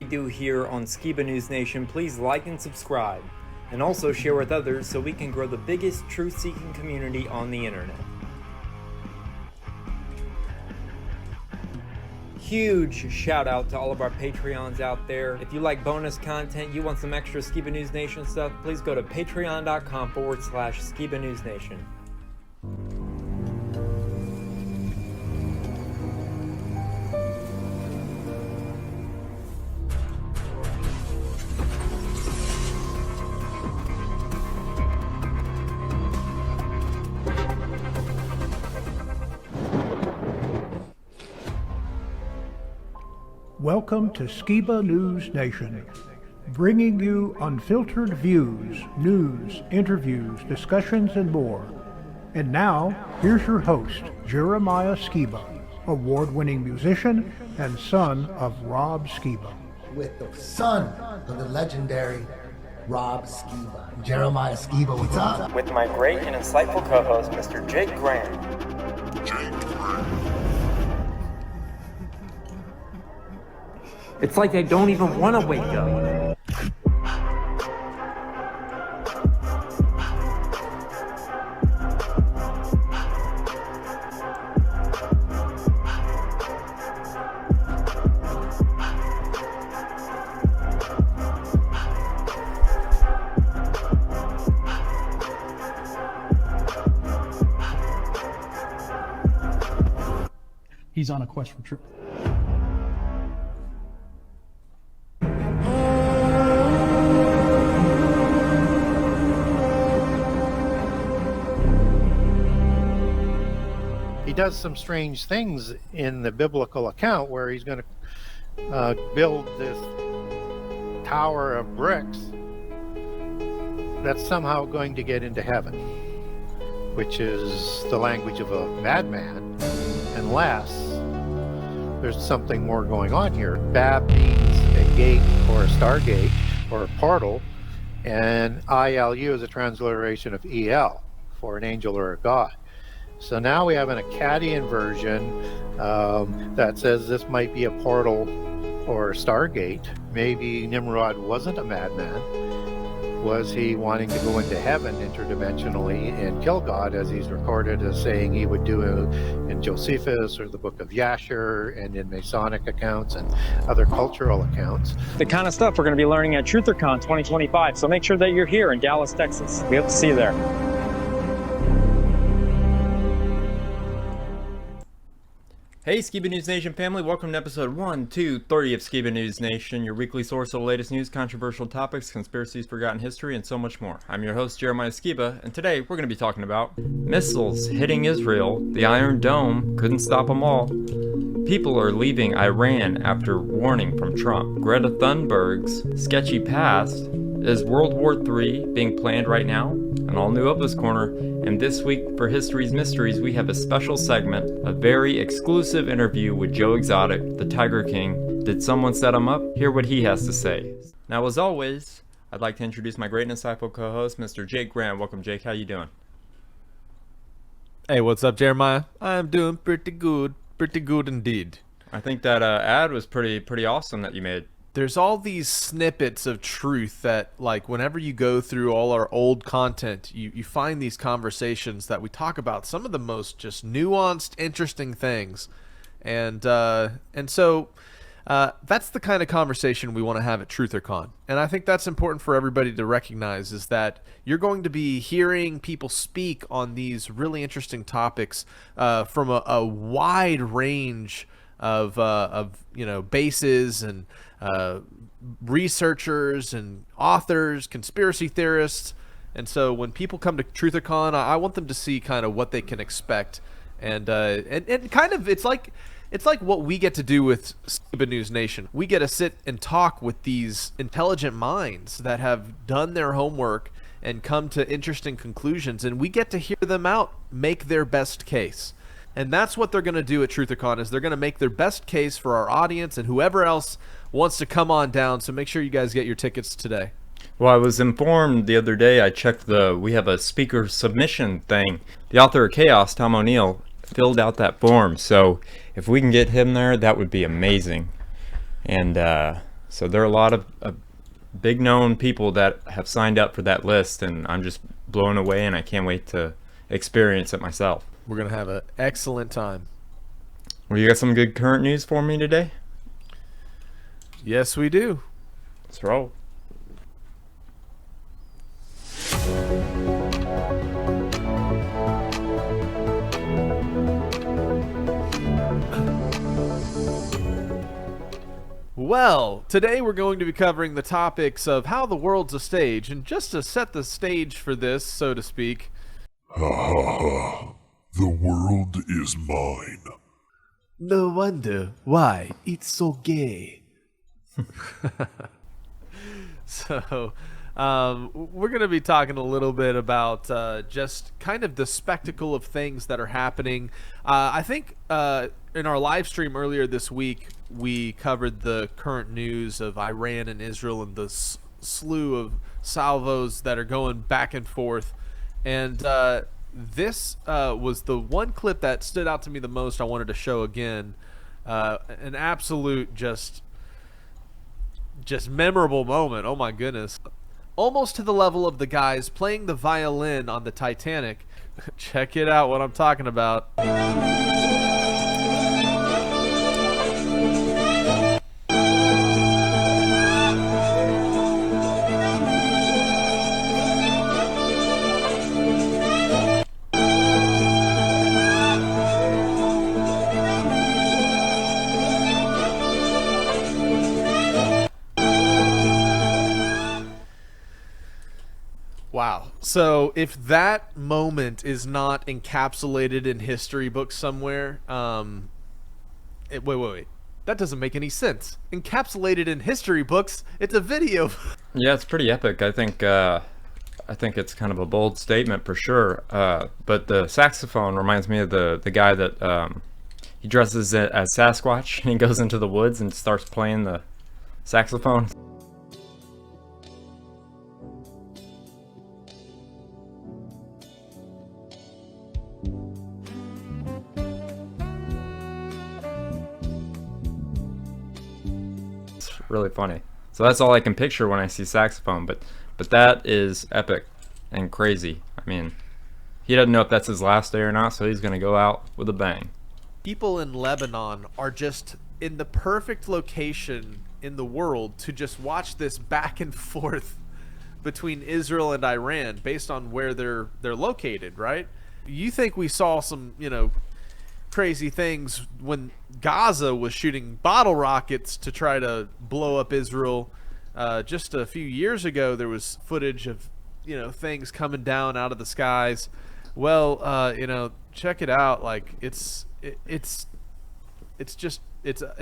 do here on Skiba News Nation, please like and subscribe, and also share with others so we can grow the biggest truth-seeking community on the internet. Huge shout out to all of our Patreons out there. If you like bonus content, you want some extra Skiba News Nation stuff, please go to patreon.com/Skiba News Nation. Welcome to Skiba News Nation, bringing you unfiltered views, news, interviews, discussions, and more. And now, here's your host, Jeremiah Skiba, award-winning musician and son of Rob Skiba. With the son of the legendary Rob Skiba. Jeremiah Skiba, what's up? With my great and insightful co-host, Mr. Jake Graham. It's like I don't even want to wake up. He's on a quest for truth. He does some strange things in the biblical account where he's going to build this tower of bricks that's somehow going to get into heaven, which is the language of a madman, unless there's something more going on here. Bab means a gate or a stargate or a portal, and ILU is a transliteration of EL for an angel or a god. So now we have an Akkadian version that says this might be a portal or a stargate. Maybe Nimrod wasn't a madman. Was he wanting to go into heaven interdimensionally and kill God, as he's recorded as saying he would do in Josephus or the book of Yasher and in Masonic accounts and other cultural accounts? The kind of stuff we're going to be learning at TrutherCon 2025. So make sure that you're here in Dallas, Texas. We hope to see you there. Hey Skiba News Nation family, welcome to episode 1-2-30 of Skiba News Nation, your weekly source of the latest news, controversial topics, conspiracies, forgotten history, and so much more. I'm your host Jeremiah Skiba, and today we're going to be talking about missiles hitting Israel, the Iron Dome couldn't stop them all, people are leaving Iran after warning from Trump, Greta Thunberg's sketchy past, is World War III being planned right now? An all new Opus Corner, and this week for History's Mysteries we have a special segment, a very exclusive interview with Joe Exotic, the Tiger King. Did someone set him up? Hear what he has to say. Now as always, I'd like to introduce my great and insightful co-host, Mr. Jake Graham. Welcome Jake, how you doing? Hey, what's up Jeremiah? I'm doing pretty good indeed. I think that ad was pretty awesome that you made. There's all these snippets of truth that, like, whenever you go through all our old content, you find these conversations that we talk about some of the most just nuanced, interesting things. And so that's the kind of conversation we want to have at TrutherCon. And I think that's important for everybody to recognize, is that you're going to be hearing people speak on these really interesting topics from a wide range of bases and researchers and authors, conspiracy theorists. And so when people come to TrutherCon, I want them to see kind of what they can expect, and kind of it's like what we get to do with Skiba News Nation. We get to sit and talk with these intelligent minds that have done their homework and come to interesting conclusions, and we get to hear them out make their best case. And that's what they're going to do at TrutherCon, is they're going to make their best case for our audience and whoever else wants to come on down. So make sure you guys get your tickets today. Well, I was informed the other day, I checked we have a speaker submission thing. The author of Chaos, Tom O'Neill, filled out that form. So if we can get him there, that would be amazing. And So there are a lot of big known people that have signed up for that list, and I'm just blown away, and I can't wait to experience it myself. We're going to have an excellent time. Well, you got some good current news for me today? Yes, we do. Let's roll. Well, today we're going to be covering the topics of how the world's a stage, and just to set the stage for this, so to speak. Ha ha ha. The world is mine. No wonder why it's so gay. So, we're going to be talking a little bit about just kind of the spectacle of things that are happening. I think in our live stream earlier this week, we covered the current news of Iran and Israel and the slew of salvos that are going back and forth. And this was the one clip that stood out to me the most. I wanted to show again. An absolute just memorable moment. Oh my goodness. Almost to the level of the guys playing the violin on the Titanic. Check it out, what I'm talking about. Wow. So if that moment is not encapsulated in history books somewhere, wait. That doesn't make any sense. Encapsulated in history books, it's a video. Yeah, it's pretty epic. I think it's kind of a bold statement for sure. But the saxophone reminds me of the guy that he dresses as Sasquatch and he goes into the woods and starts playing the saxophone. Really funny. So that's all I can picture when I see saxophone, but that is epic and crazy. I mean, he doesn't know if that's his last day or not, so he's gonna go out with a bang. People in Lebanon are just in the perfect location in the world to just watch this back and forth between Israel and Iran based on where they're located, right? You think we saw some, crazy things when Gaza was shooting bottle rockets to try to blow up Israel. Just a few years ago, there was footage of, things coming down out of the skies. Well, check it out. Like it's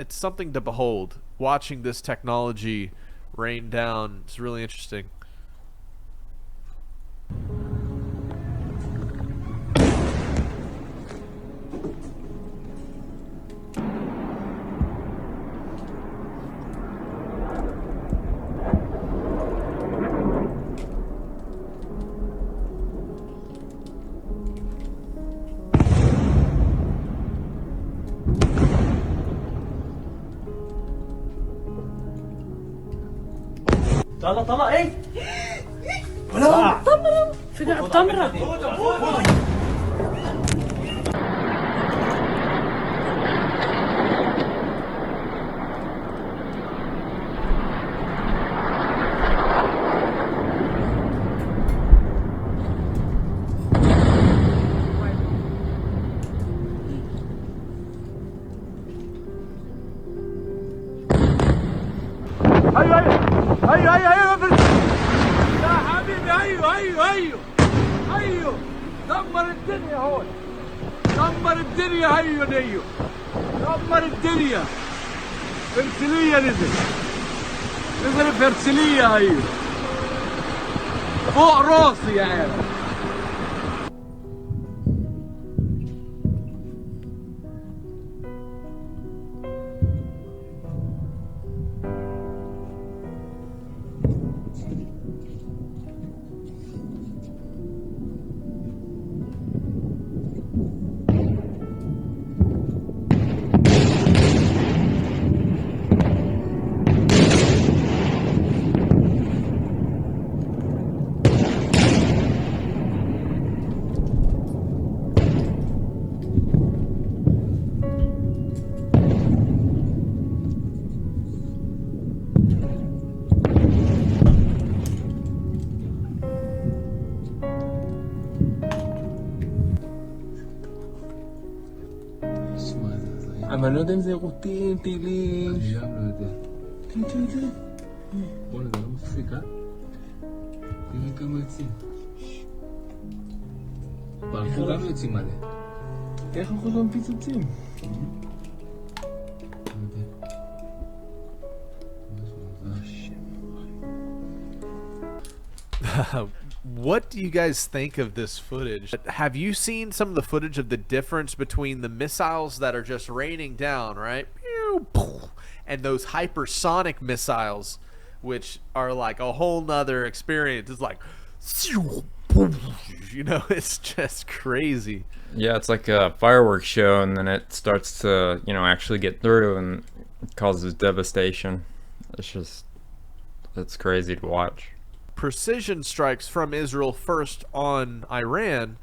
something to behold. Watching this technology rain down, it's really interesting. طلع ايه ولا طمرة في طمرة ايوه يا حبيبي ايوه دمر الدنيا هون دمر الدنيا ايوه دمر الدنيا فرسلية نزل فرسلية ايوه فوق راسي يا عيال. אבל לא יודע אם זה רוטין, טילים. אני גם לא יודע. תראה. בוא'נה, זה לא מפסיק, אה? תראה כמה עצים. ברחו גם יוצאים מלא. איך אנחנו לא מפיצוצים? What do you guys think of this footage? Have you seen some of the footage of the difference between the missiles that are just raining down, right? And those hypersonic missiles, which are like a whole nother experience. It's like, you know, it's just crazy. Yeah, it's like a fireworks show, and then it starts to, you know, actually get through and causes devastation. It's crazy to watch. Precision strikes from Israel first on Iran.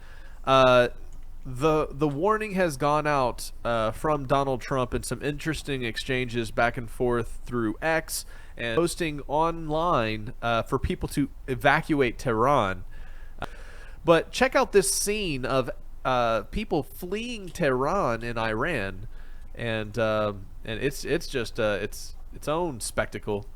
The warning has gone out from Donald Trump in some interesting exchanges back and forth through X and posting online for people to evacuate Tehran. But check out this scene of people fleeing Tehran in Iran, and it's just its own spectacle.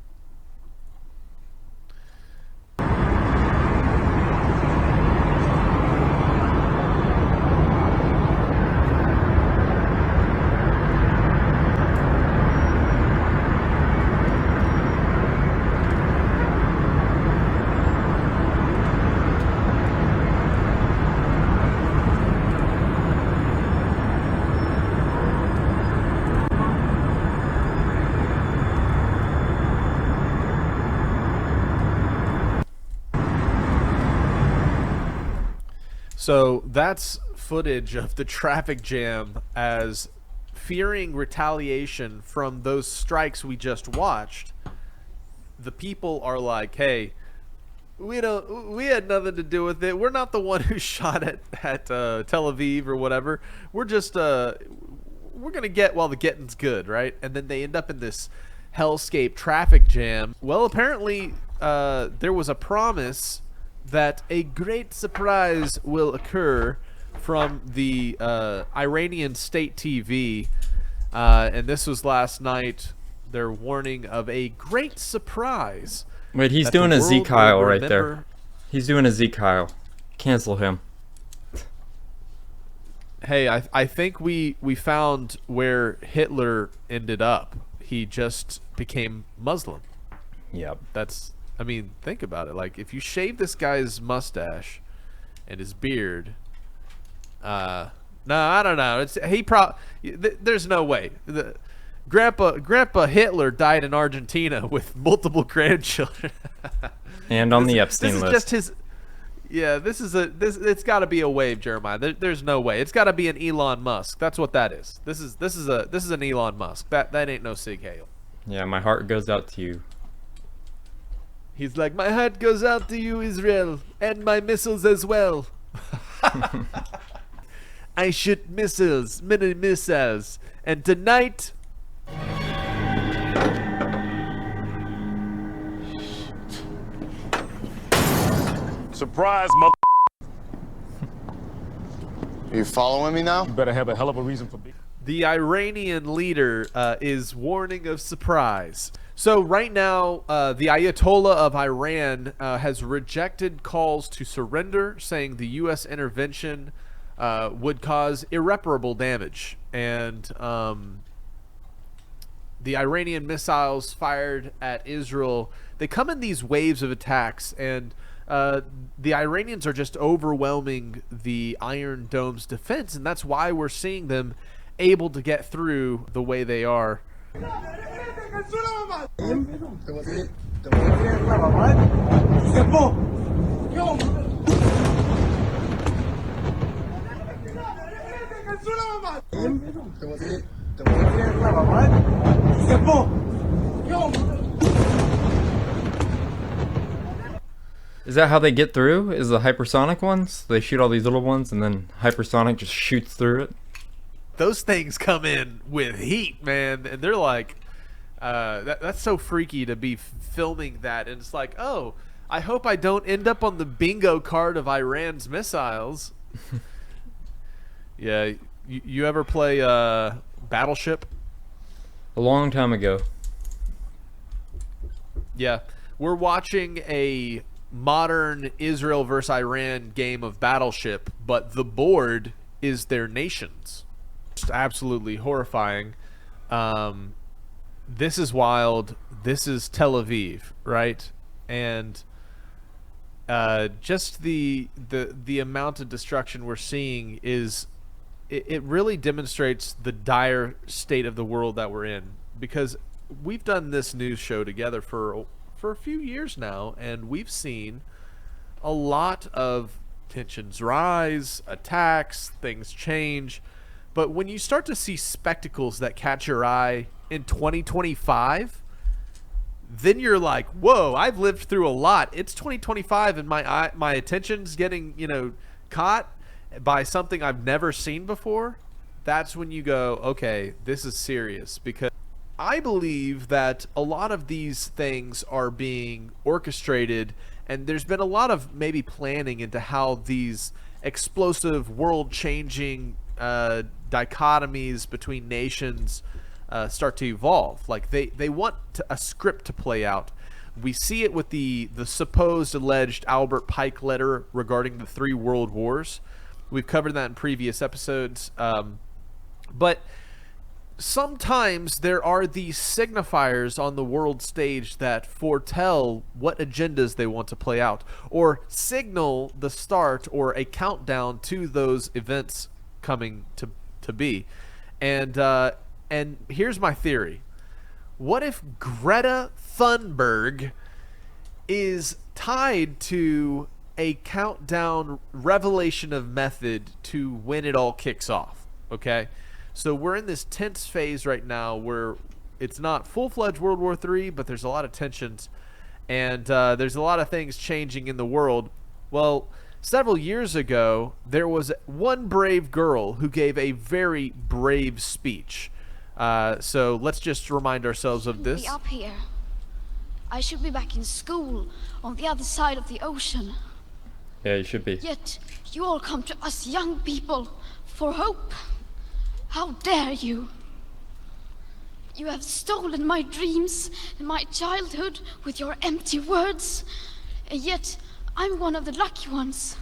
So that's footage of the traffic jam as fearing retaliation from those strikes we just watched. The people are like, hey, we had nothing to do with it. We're not the one who shot at Tel Aviv or whatever. We're just we're gonna get while the getting's good, right? And then they end up in this hellscape traffic jam. Well, apparently there was a promise that a great surprise will occur from the Iranian state TV, and this was last night. They're warning of a great surprise. Wait, he's doing a Z Kyle right there. He's doing a Z Kyle. Cancel him. Hey, I think we found where Hitler ended up. He just became Muslim. Yep. I mean, think about it. Like, if you shave this guy's mustache and his beard, no, I don't know. There's no way. Grandpa Hitler died in Argentina with multiple grandchildren. And on the Epstein list. This is just his. Yeah, it's got to be a wave, Jeremiah. There's no way. It's got to be an Elon Musk. That's what that is. This is an Elon Musk. That ain't no Sig Heil. Yeah, my heart goes out to you. He's like, my heart goes out to you, Israel, and my missiles as well. I shoot missiles, many missiles, and tonight... Surprise, mother... Are you following me now? You better have a hell of a reason for being... The Iranian leader is warning of surprise. So right now, the Ayatollah of Iran has rejected calls to surrender, saying the U.S. intervention would cause irreparable damage. And the Iranian missiles fired at Israel, they come in these waves of attacks, and the Iranians are just overwhelming the Iron Dome's defense, and that's why we're seeing them able to get through the way they are. Is that how they get through? Is the hypersonic ones? They shoot all these little ones and then hypersonic just shoots through it? Those things come in with heat, man, and they're like, that's so freaky to be filming that, and it's like, oh, I hope I don't end up on the bingo card of Iran's missiles. Yeah, you ever play Battleship? A long time ago. Yeah. We're watching a modern Israel versus Iran game of Battleship, but the board is their nations. Just absolutely horrifying. This is wild. This is Tel Aviv, right? And just the amount of destruction we're seeing is it really demonstrates the dire state of the world that we're in, because we've done this news show together for a few years now, and we've seen a lot of tensions rise, attacks, things change. But when you start to see spectacles that catch your eye in 2025, then you're like, whoa, I've lived through a lot. It's 2025 and my attention's getting, caught by something I've never seen before. That's when you go, okay, this is serious. Because I believe that a lot of these things are being orchestrated, and there's been a lot of maybe planning into how these explosive, world-changing dichotomies between nations start to evolve. Like they want a script to play out. We see it with the supposed alleged Albert Pike letter regarding the 3 world wars. We've covered that in previous episodes. But sometimes there are these signifiers on the world stage that foretell what agendas they want to play out, or signal the start or a countdown to those events coming to be. And here's my theory. What if Greta Thunberg is tied to a countdown revelation of method to when it all kicks off? Okay? So we're in this tense phase right now where it's not full-fledged World War III, but there's a lot of tensions, and there's a lot of things changing in the world. Well, several years ago, there was one brave girl who gave a very brave speech. So let's just remind ourselves of this. Be up here. I should be back in school on the other side of the ocean. Yeah, you should be. Yet you all come to us young people for hope. How dare you? You have stolen my dreams and my childhood with your empty words, and yet I'm one of the lucky ones.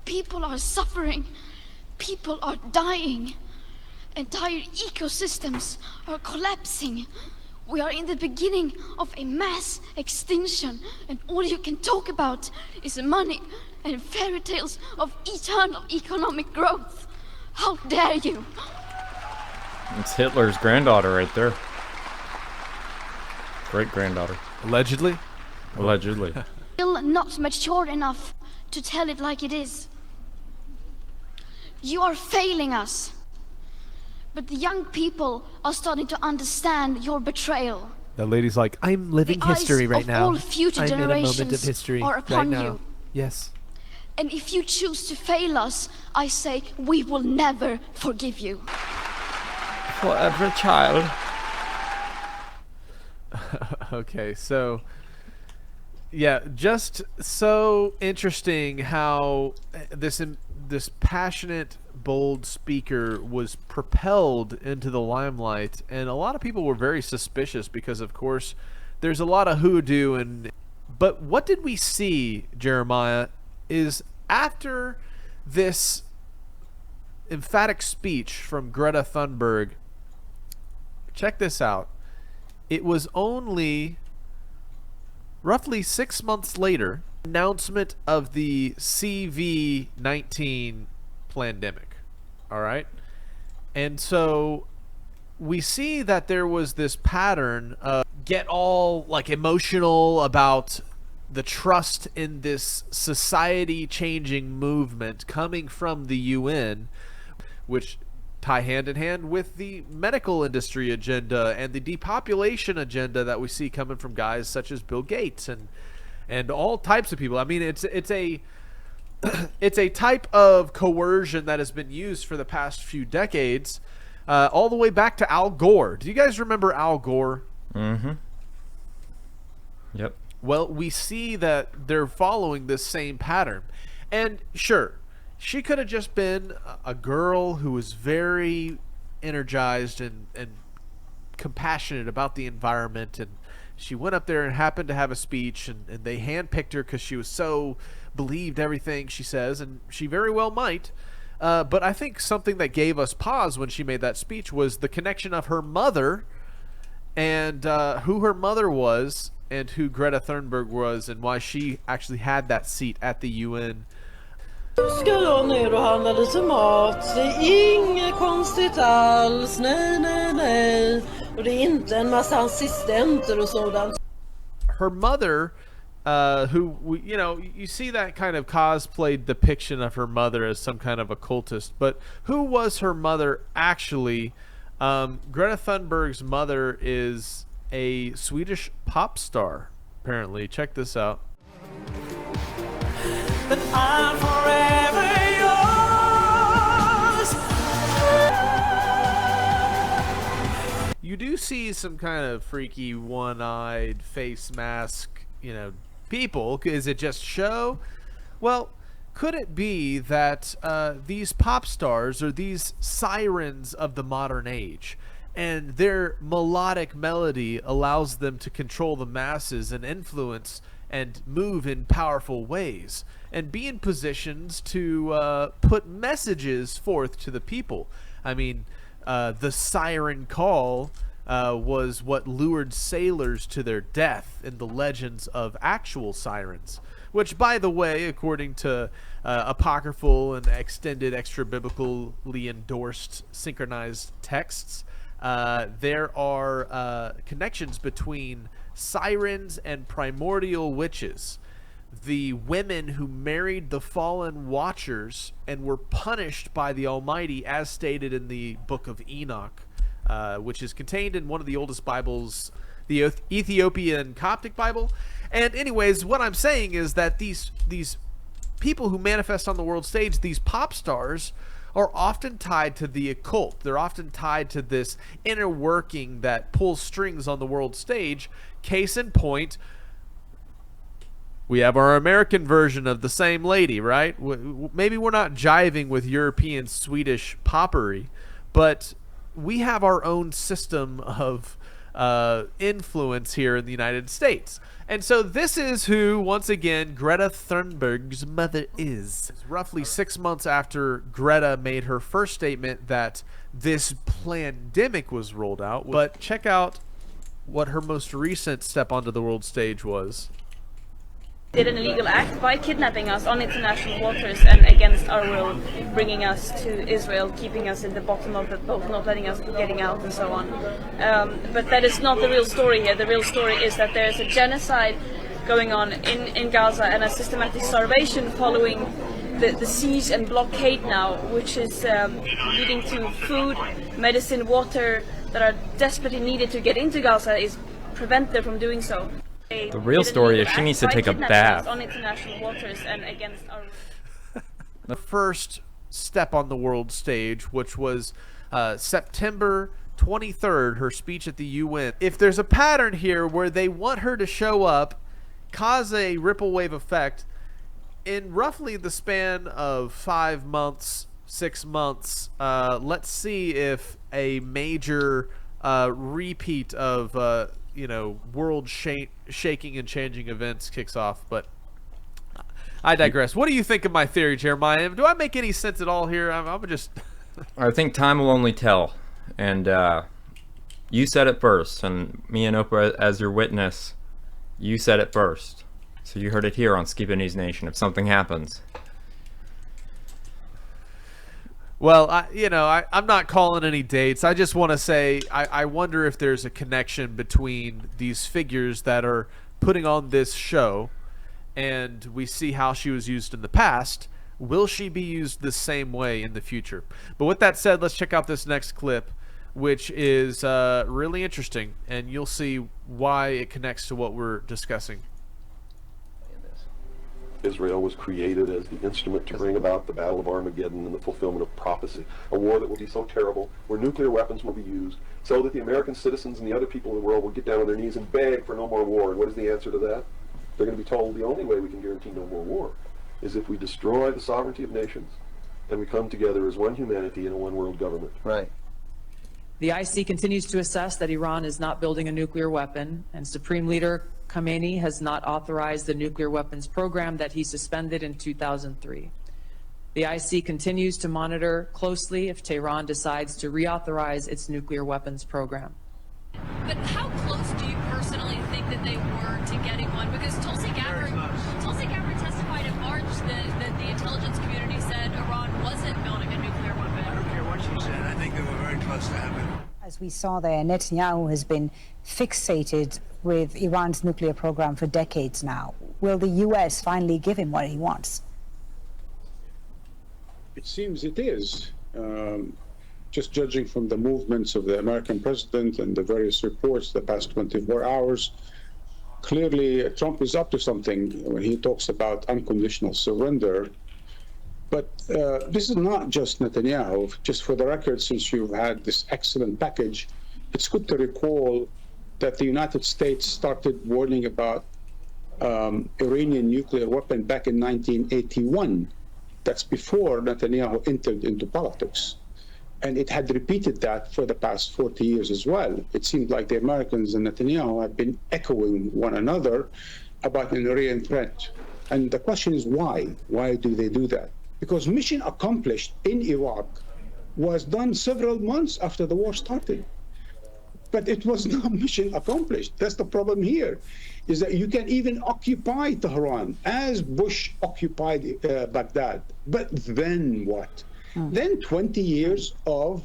People are suffering. People are dying. Entire ecosystems are collapsing. We are in the beginning of a mass extinction, and all you can talk about is money and fairy tales of eternal economic growth. How dare you? It's Hitler's granddaughter right there. Great-granddaughter. Allegedly? Allegedly. Still not mature enough to tell it like it is. You are failing us. But the young people are starting to understand your betrayal. That lady's like, I'm living The history eyes right of now. all future I'm in a moment of generations history are right upon now. you. Yes. And if you choose to fail us, I say we will never forgive you. For every child. Okay, so yeah, just so interesting how this passionate, bold speaker was propelled into the limelight, and a lot of people were very suspicious because, of course, there's a lot of hoodoo. But what did we see, Jeremiah, is after this emphatic speech from Greta Thunberg, check this out. It was only roughly 6 months later, announcement of the CV-19 pandemic. All right. And so we see that there was this pattern of get all like emotional about the trust in this society changing movement coming from the UN, which tie hand in hand with the medical industry agenda and the depopulation agenda that we see coming from guys such as Bill Gates and all types of people. I mean, it's a it's a type of coercion that has been used for the past few decades, all the way back to Al Gore. Do you guys remember Al Gore? Mm-hmm. Yep. Well, we see that they're following this same pattern. And sure, she could have just been a girl who was very energized and compassionate about the environment, and she went up there and happened to have a speech, and they handpicked her because she was so believed everything she says, and she very well might. But I think something that gave us pause when she made that speech was the connection of her mother and who her mother was and who Greta Thunberg was and why she actually had that seat at the UN. Ska jag ner och handla lite mat? Det är inget konstigt alls, nej. Och det är inte en massa assistenter och sådant. Her mother, who, you know, you see that kind of cosplayed depiction of her mother as some kind of occultist, but who was her mother actually? Greta Thunberg's mother is a Swedish pop star, apparently. Check this out. But I'm forever yours. You do see some kind of freaky one-eyed face mask, you know, people. Is it just show? Well, could it be that these pop stars are these sirens of the modern age, and their melodic melody allows them to control the masses and influence and move in powerful ways and be in positions to put messages forth to the people? I mean, the siren call was what lured sailors to their death in the legends of actual sirens, which, by the way, according to apocryphal and extended extra-biblically endorsed synchronized texts, there are connections between sirens and primordial witches, the women who married the fallen watchers and were punished by the Almighty, as stated in the book of Enoch, which is contained in one of the oldest Bibles, the Ethiopian Coptic Bible. And anyways, what I'm saying is that these people who manifest on the world stage, these pop stars, are often tied to the occult. They're often tied to this inner working that pulls strings on the world stage. Case in point, we have our American version of the same lady, right? Maybe we're not jiving with European Swedish poppery, but we have our own system of influence here in the United States. And so this is who, once again, Greta Thunberg's mother is. Roughly 6 months after Greta made her first statement that this pandemic was rolled out. But check out what her most recent step onto the world stage was. Did an illegal act by kidnapping us on international waters and against our will, bringing us to Israel, keeping us in the bottom of the boat, not letting us getting out, and so on. But that is not the real story here. The real story is that there is a genocide going on in Gaza and a systematic starvation following the siege and blockade now, which is leading to food, medicine, water that are desperately needed to get into Gaza is prevented from doing so. The real story is she needs to take a bath. On international waters and against our... The first step on the world stage, which was September 23rd, her speech at the UN. If there's a pattern here where they want her to show up, cause a ripple wave effect, in roughly the span of 5 months, 6 months, let's see if a major repeat of you know, world shaking and changing events kicks off. But I digress. What do you think of my theory, Jeremiah? Do I make any sense at all here? I'm just... I think time will only tell. And you said it first, and me and Oprah as your witness, you said it first. So you heard it here on Skiba News Nation if something happens. Well, I'm not calling any dates. I just want to say I wonder if there's a connection between these figures that are putting on this show, and we see how she was used in the past. Will she be used the same way in the future? But with that said, let's check out this next clip, which is really interesting, and you'll see why it connects to what we're discussing. Israel was created as the instrument to bring about the Battle of Armageddon and the fulfillment of prophecy, a war that will be so terrible, where nuclear weapons will be used, so that the American citizens and the other people in the world will get down on their knees and beg for no more war. And what is the answer to that? They're going to be told the only way we can guarantee no more war is if we destroy the sovereignty of nations and we come together as one humanity in a one world government. Right. The IC continues to assess that Iran is not building a nuclear weapon, and Supreme Leader Khamenei has not authorized the nuclear weapons program that he suspended in 2003. The IC continues to monitor closely if Tehran decides to reauthorize its nuclear weapons program. But how close do you personally think that they were to getting one? Because Tulsi Gabbard testified in March that the intelligence community said Iran wasn't building a nuclear weapon. I don't care what she said. I think they were very close to having it. As we saw there, Netanyahu has been fixated with Iran's nuclear program for decades now. Will the U.S. finally give him what he wants? It seems it is. Just judging from the movements of the American president and the various reports the past 24 hours, clearly Trump is up to something when he talks about unconditional surrender. But this is not just Netanyahu. Just for the record, since you've had this excellent package, it's good to recall that the United States started warning about Iranian nuclear weapon back in 1981. That's before Netanyahu entered into politics. And it had repeated that for the past 40 years as well. It seemed like the Americans and Netanyahu have been echoing one another about an Iranian threat. And the question is why? Why do they do that? Because mission accomplished in Iraq was done several months after the war started. But it was not mission accomplished. That's the problem here, is that you can even occupy Tehran as Bush occupied Baghdad. But then what? Then 20 years of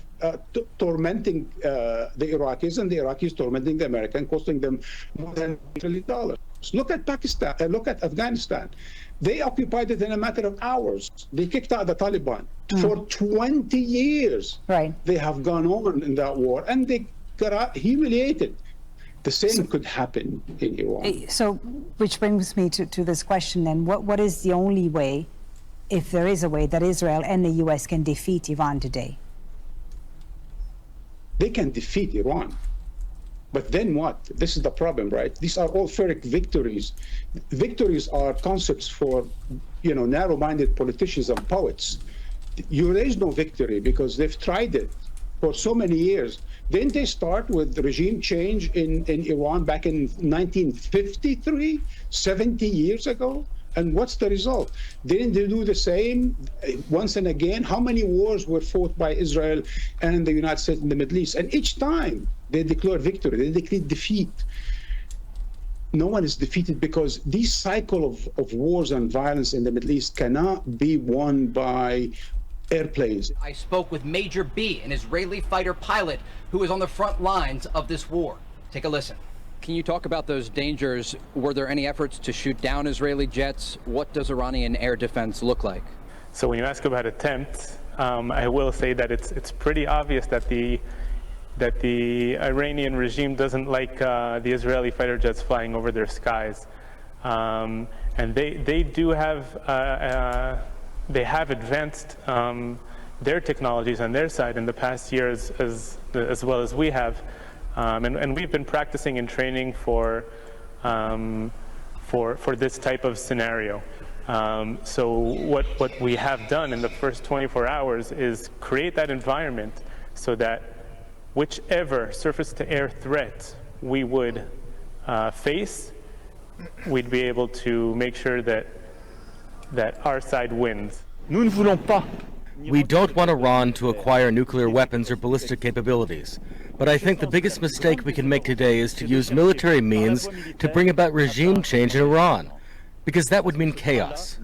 tormenting the Iraqis, and the Iraqis tormenting the Americans, costing them more than $1 trillion. Look at Pakistan, look at Afghanistan. They occupied it in a matter of hours. They kicked out the Taliban. For 20 years, they have gone on in that war, and they got humiliated. The same could happen in Iran. So, which brings me to this question then. What is the only way, if there is a way, that Israel and the U.S. can defeat Iran today? They can defeat Iran. But then what? This is the problem, right? These are all Pyrrhic victories. Victories are concepts for, narrow-minded politicians and poets. There is no victory because they've tried it for so many years. Didn't they start with regime change in Iran back in 1953, 70 years ago? And what's the result? Didn't they do the same once and again? How many wars were fought by Israel and the United States in the Middle East? And each time they declared victory, they declared defeat. No one is defeated because this cycle of wars and violence in the Middle East cannot be won by airplanes. I spoke with Major B, an Israeli fighter pilot who is on the front lines of this war. Take a listen. Can you talk about those dangers? Were there any efforts to shoot down Israeli jets? What does Iranian air defense look like? So when you ask about attempts, I will say that it's pretty obvious that the Iranian regime doesn't like the Israeli fighter jets flying over their skies, and they do have they have advanced their technologies on their side in the past years as well as we have. And we've been practicing and training for this type of scenario. So what we have done in the first 24 hours is create that environment so that whichever surface-to-air threat we would face, we'd be able to make sure that our side wins. We don't want Iran to acquire nuclear weapons or ballistic capabilities. But I think the biggest mistake we can make today is to use military means to bring about regime change in Iran, because that would mean chaos.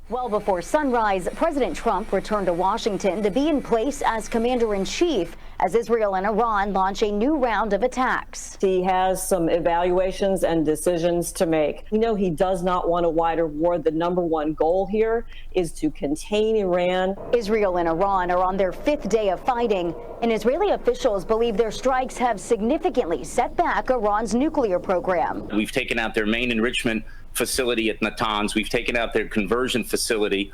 Well before sunrise, President Trump returned to Washington to be in place as commander-in-chief as Israel and Iran launch a new round of attacks. He has some evaluations and decisions to make. We know he does not want a wider war. The number one goal here is to contain Iran. Israel and Iran are on their 5th day of fighting, and Israeli officials believe their strikes have significantly set back Iran's nuclear program. We've taken out their main enrichment facility at Natanz. We've taken out their conversion facility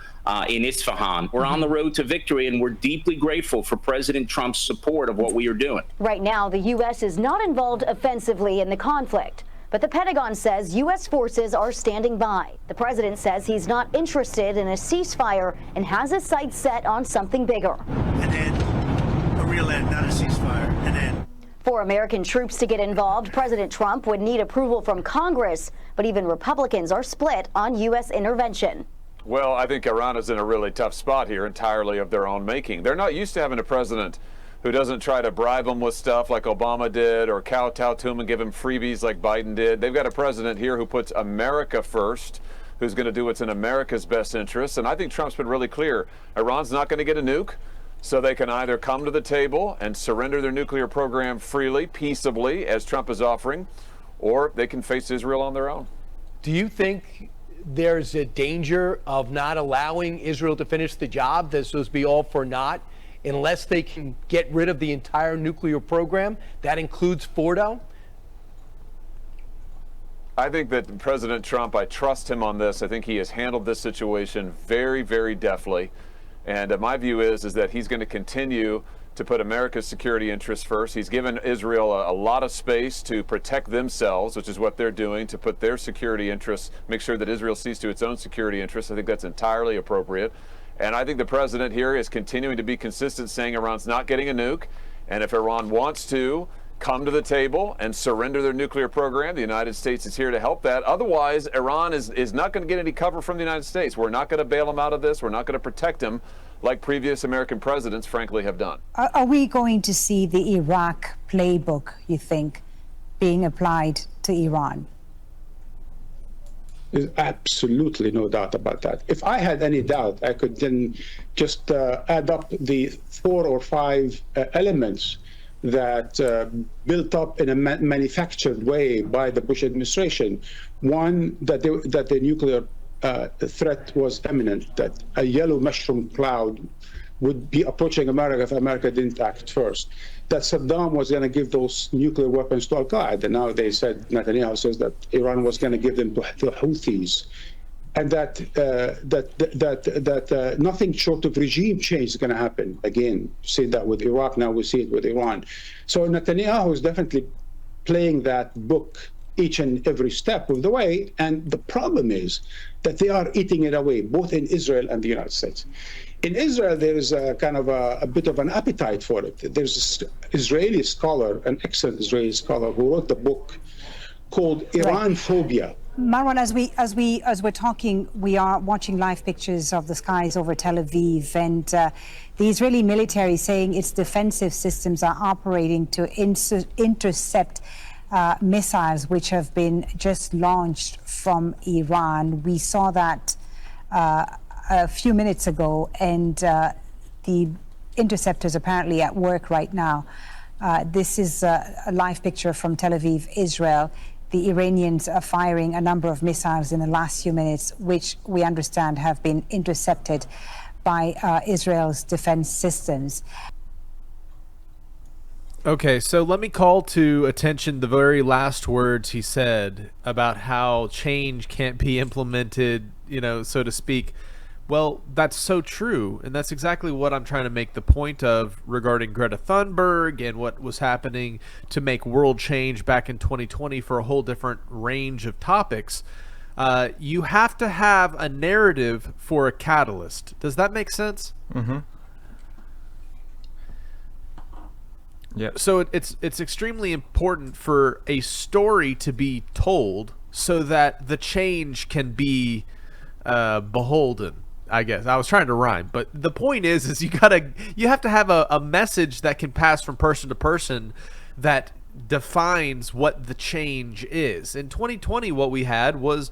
in Isfahan. We're on the road to victory, and we're deeply grateful for President Trump's support of what we are doing. Right now, the U.S. is not involved offensively in the conflict, but the Pentagon says U.S. forces are standing by. The president says he's not interested in a ceasefire and has his sights set on something bigger. And then real end, not a ceasefire, an end. For American troops to get involved, President Trump would need approval from Congress, but even Republicans are split on U.S. intervention. Well, I think Iran is in a really tough spot here, entirely of their own making. They're not used to having a president who doesn't try to bribe them with stuff like Obama did or kowtow to them and give them freebies like Biden did. They've got a president here who puts America first, who's going to do what's in America's best interests. And I think Trump's been really clear. Iran's not going to get a nuke, so they can either come to the table and surrender their nuclear program freely, peaceably, as Trump is offering, or they can face Israel on their own. Do you think there's a danger of not allowing Israel to finish the job? This will be all for naught unless they can get rid of the entire nuclear program. That includes Fordo. I think that President Trump, I trust him on this. I think he has handled this situation very, very deftly. And my view is that he's going to continue to put America's security interests first. He's given Israel a lot of space to protect themselves, which is what they're doing, to put their security interests, make sure that Israel sees to its own security interests. I think that's entirely appropriate. And I think the president here is continuing to be consistent, saying Iran's not getting a nuke. And if Iran wants to come to the table and surrender their nuclear program, the United States is here to help that. Otherwise, Iran is not going to get any cover from the United States. We're not going to bail them out of this. We're not going to protect them like previous American presidents, frankly, have done. Are we going to see the Iraq playbook, you think, being applied to Iran? There's absolutely no doubt about that. If I had any doubt, I could then just add up the 4 or 5 elements that built up in a manufactured way by the Bush administration. One, that the nuclear threat was imminent, that a yellow mushroom cloud would be approaching America if America didn't act first, that Saddam was going to give those nuclear weapons to Al-Qaeda. And now they said, Netanyahu says that Iran was going to give them to the Houthis. And that nothing short of regime change is going to happen. Again, we see that with Iraq, now we see it with Iran. So Netanyahu is definitely playing that book each and every step of the way. And the problem is that they are eating it away, both in Israel and the United States. In Israel, there is a kind of a bit of an appetite for it. There's an Israeli scholar, an excellent Israeli scholar, who wrote the book called Iran Phobia. Marwan, as we're talking, we are watching live pictures of the skies over Tel Aviv, and the Israeli military saying its defensive systems are operating to intercept missiles which have been just launched from Iran. We saw that a few minutes ago, and the interceptors apparently at work right now. This is a live picture from Tel Aviv, Israel. The Iranians are firing a number of missiles in the last few minutes, which we understand have been intercepted by Israel's defense systems. Okay, so let me call to attention the very last words he said about how change can't be implemented, so to speak. Well, that's so true, and that's exactly what I'm trying to make the point of regarding Greta Thunberg and what was happening to make world change back in 2020 for a whole different range of topics. You have to have a narrative for a catalyst. Does that make sense? Mm-hmm. Yeah. So it's extremely important for a story to be told so that the change can be beholden. I guess I was trying to rhyme, but the point is you have to have a message that can pass from person to person that defines what the change is. In 2020, what we had was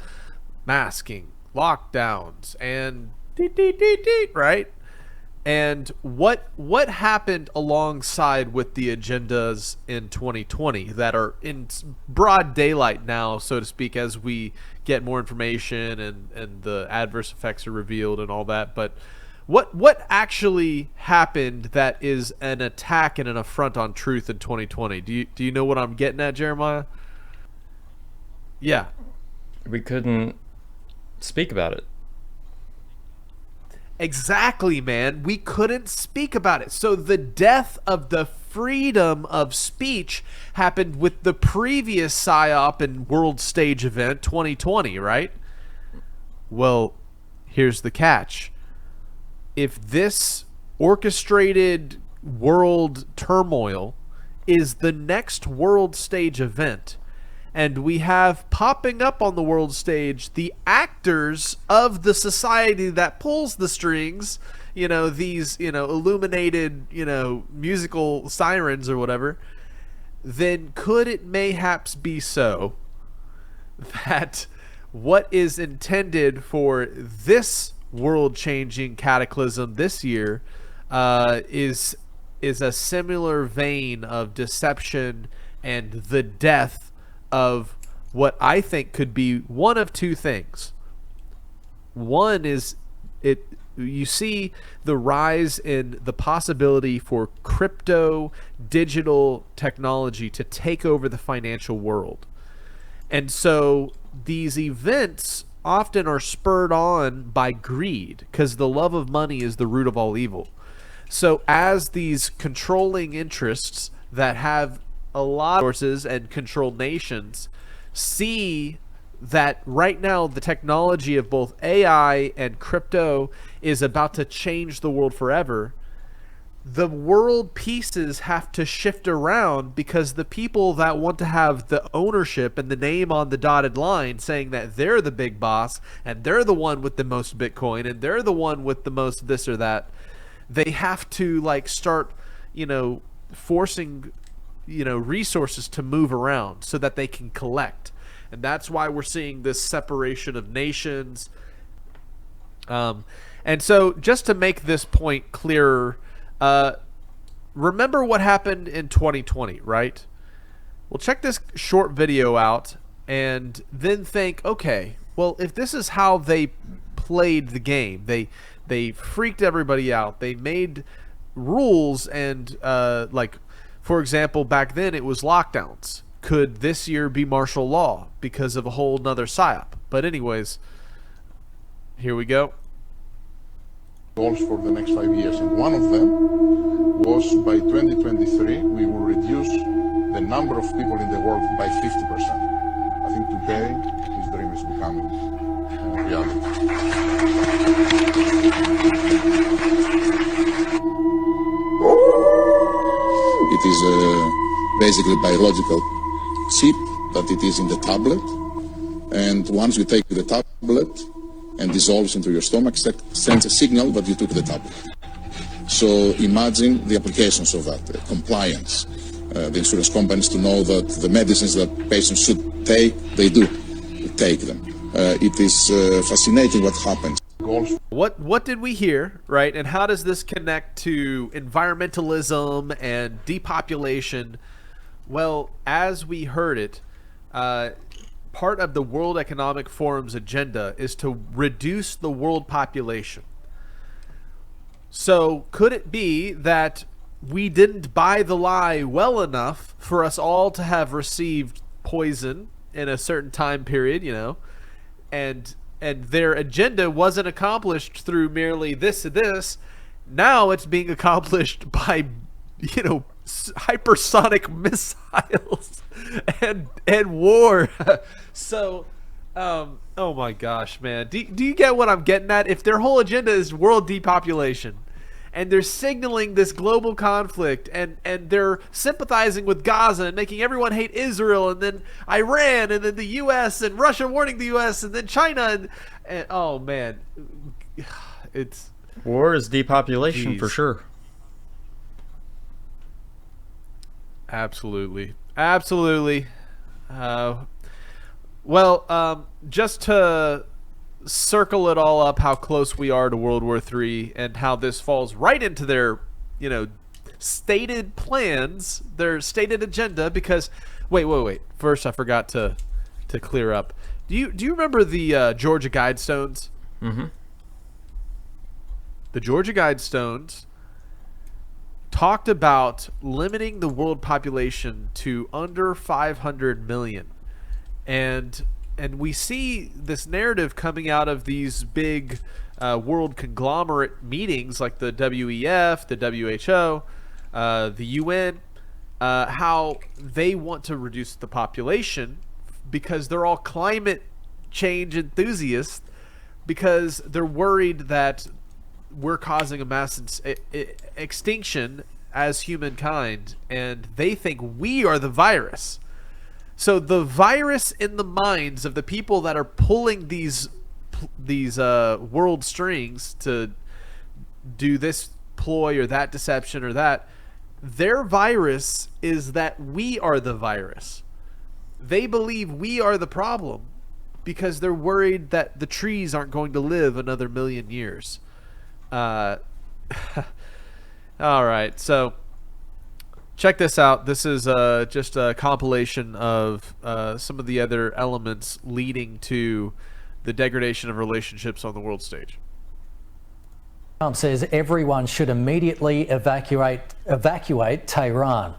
masking, lockdowns, and right? And what happened alongside with the agendas in 2020 that are in broad daylight now, so to speak, as we get more information and the adverse effects are revealed and all that. But what actually happened that is an attack and an affront on truth in 2020? Do you know what I'm getting at, Jeremiah? Yeah. We couldn't speak about it. Exactly, man. We couldn't speak about it. So the death of the freedom of speech happened with the previous PSYOP and world stage event 2020, right? Well, here's the catch. If this orchestrated world turmoil is the next world stage event. And we have popping up on the world stage the actors of the society that pulls the strings, these, illuminated, musical sirens or whatever. Then could it mayhaps be so that what is intended for this world-changing cataclysm this year is a similar vein of deception and the death of what I think could be one of two things. One is you see the rise in the possibility for crypto digital technology to take over the financial world. And so these events often are spurred on by greed, because the love of money is the root of all evil. So as these controlling interests that have a lot of resources and control nations see that right now the technology of both AI and crypto is about to change the world forever, the world pieces have to shift around, because the people that want to have the ownership and the name on the dotted line saying that they're the big boss and they're the one with the most Bitcoin and they're the one with the most this or that, they have to start, forcing, resources to move around so that they can collect. And that's why we're seeing this separation of nations. And so just to make this point clearer, remember what happened in 2020, right? Well, check this short video out and then think, okay, well, if this is how they played the game, they freaked everybody out, they made rules, and for example, back then it was lockdowns. Could this year be martial law because of a whole nother psyop? But anyways, here we go. Goals for the next 5 years, and one of them was by 2023 we will reduce the number of people in the world by 50%. I think today this dream is becoming reality. It is basically biological chip that it is in the tablet, and once you take the tablet and dissolves into your stomach, sends a signal that you took the tablet. So imagine the applications of that, compliance, the insurance companies to know that the medicines that patients should take, they do take them. It is fascinating what happens. What did we hear, right? And how does this connect to environmentalism and depopulation? Well, as we heard it, part of the World Economic Forum's agenda is to reduce the world population. So could it be that we didn't buy the lie well enough for us all to have received poison in a certain time period, and their agenda wasn't accomplished through merely this and this. Now it's being accomplished by, hypersonic missiles and war. So, oh my gosh, man. Do you get what I'm getting at? If their whole agenda is world depopulation, and they're signaling this global conflict, and they're sympathizing with Gaza and making everyone hate Israel, and then Iran, and then the U.S., and Russia warning the U.S., and then China, and oh man, it's... War is depopulation for sure. Absolutely. Absolutely. Well, just to circle it all up, how close we are to World War III and how this falls right into their, stated plans, their stated agenda, because, wait. First, I forgot to clear up. Do you remember the Georgia Guidestones? Mm-hmm. The Georgia Guidestones talked about limiting the world population to under 500 million. And we see this narrative coming out of these big world conglomerate meetings like the WEF, the WHO, the UN, how they want to reduce the population because they're all climate change enthusiasts, because they're worried that we're causing a mass extinction as humankind, and they think we are the virus. So the virus in the minds of the people that are pulling these world strings to do this ploy or that deception or that, their virus is that we are the virus. They believe we are the problem because they're worried that the trees aren't going to live another 1,000,000 years. All right, so check this out. This is just a compilation of some of the other elements leading to the degradation of relationships on the world stage. Trump says everyone should immediately evacuate Tehran.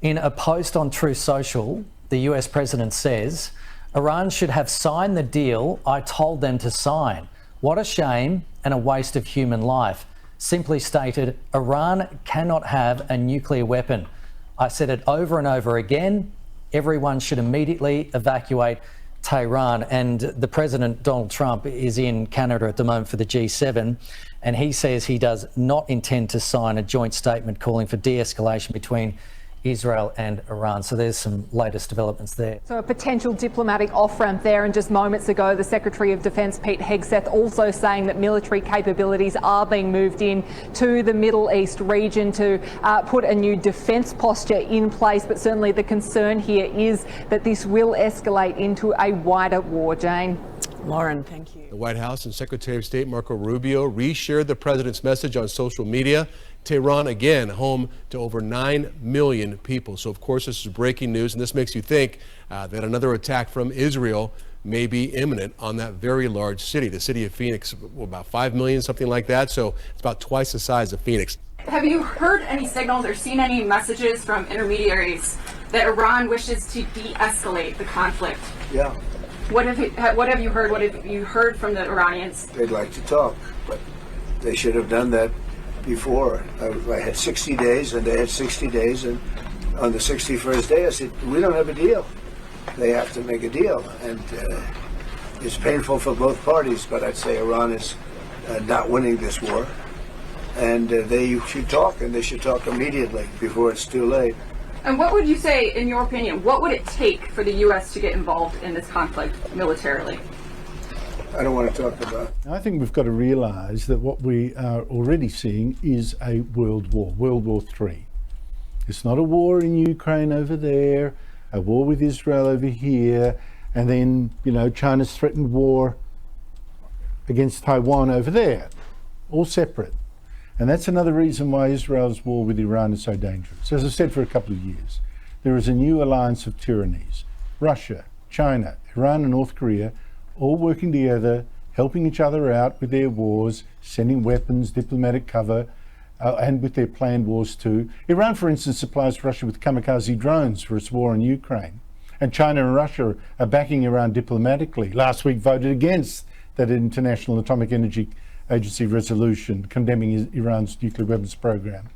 In a post on Truth Social, the US president says, Iran should have signed the deal I told them to sign. What a shame and a waste of human life. Simply stated, Iran cannot have a nuclear weapon. I said it over and over again. Everyone should immediately evacuate Tehran. And the President, Donald Trump, is in Canada at the moment for the G7, and he says he does not intend to sign a joint statement calling for de-escalation between Israel and Iran. So there's some latest developments there. So a potential diplomatic off-ramp there, and just moments ago the Secretary of Defence Pete Hegseth also saying that military capabilities are being moved in to the Middle East region to put a new defence posture in place. But certainly the concern here is that this will escalate into a wider war. Jane. Lauren, thank you. The White House and Secretary of State Marco Rubio reshared the president's message on social media. Tehran, again, home to over 9 million people. So, of course, this is breaking news, and this makes you think that another attack from Israel may be imminent on that very large city. The city of Phoenix, about 5 million, something like that. So it's about twice the size of Phoenix. Have you heard any signals or seen any messages from intermediaries that Iran wishes to de-escalate the conflict? Yeah. What have you heard? What have you heard from the Iranians? They'd like to talk, but they should have done that before. I had 60 days, and they had 60 days, and on the 61st day I said, we don't have a deal. They have to make a deal, and it's painful for both parties, but I'd say Iran is not winning this war, and they should talk, and they should talk immediately before it's too late. And what would you say, in your opinion, what would it take for the U.S. to get involved in this conflict militarily? I don't want to talk about it. I think we've got to realise that what we are already seeing is a world war, World War III. It's not a war in Ukraine over there, a war with Israel over here, and then, you know, China's threatened war against Taiwan over there, all separate. And that's another reason why Israel's war with Iran is so dangerous. As I said for a couple of years, there is a new alliance of tyrannies. Russia, China, Iran and North Korea all working together, helping each other out with their wars, sending weapons, diplomatic cover, and with their planned wars too. Iran, for instance, supplies Russia with kamikaze drones for its war in Ukraine. And China and Russia are backing Iran diplomatically. Last week voted against that International Atomic Energy Agency resolution condemning Iran's nuclear weapons program.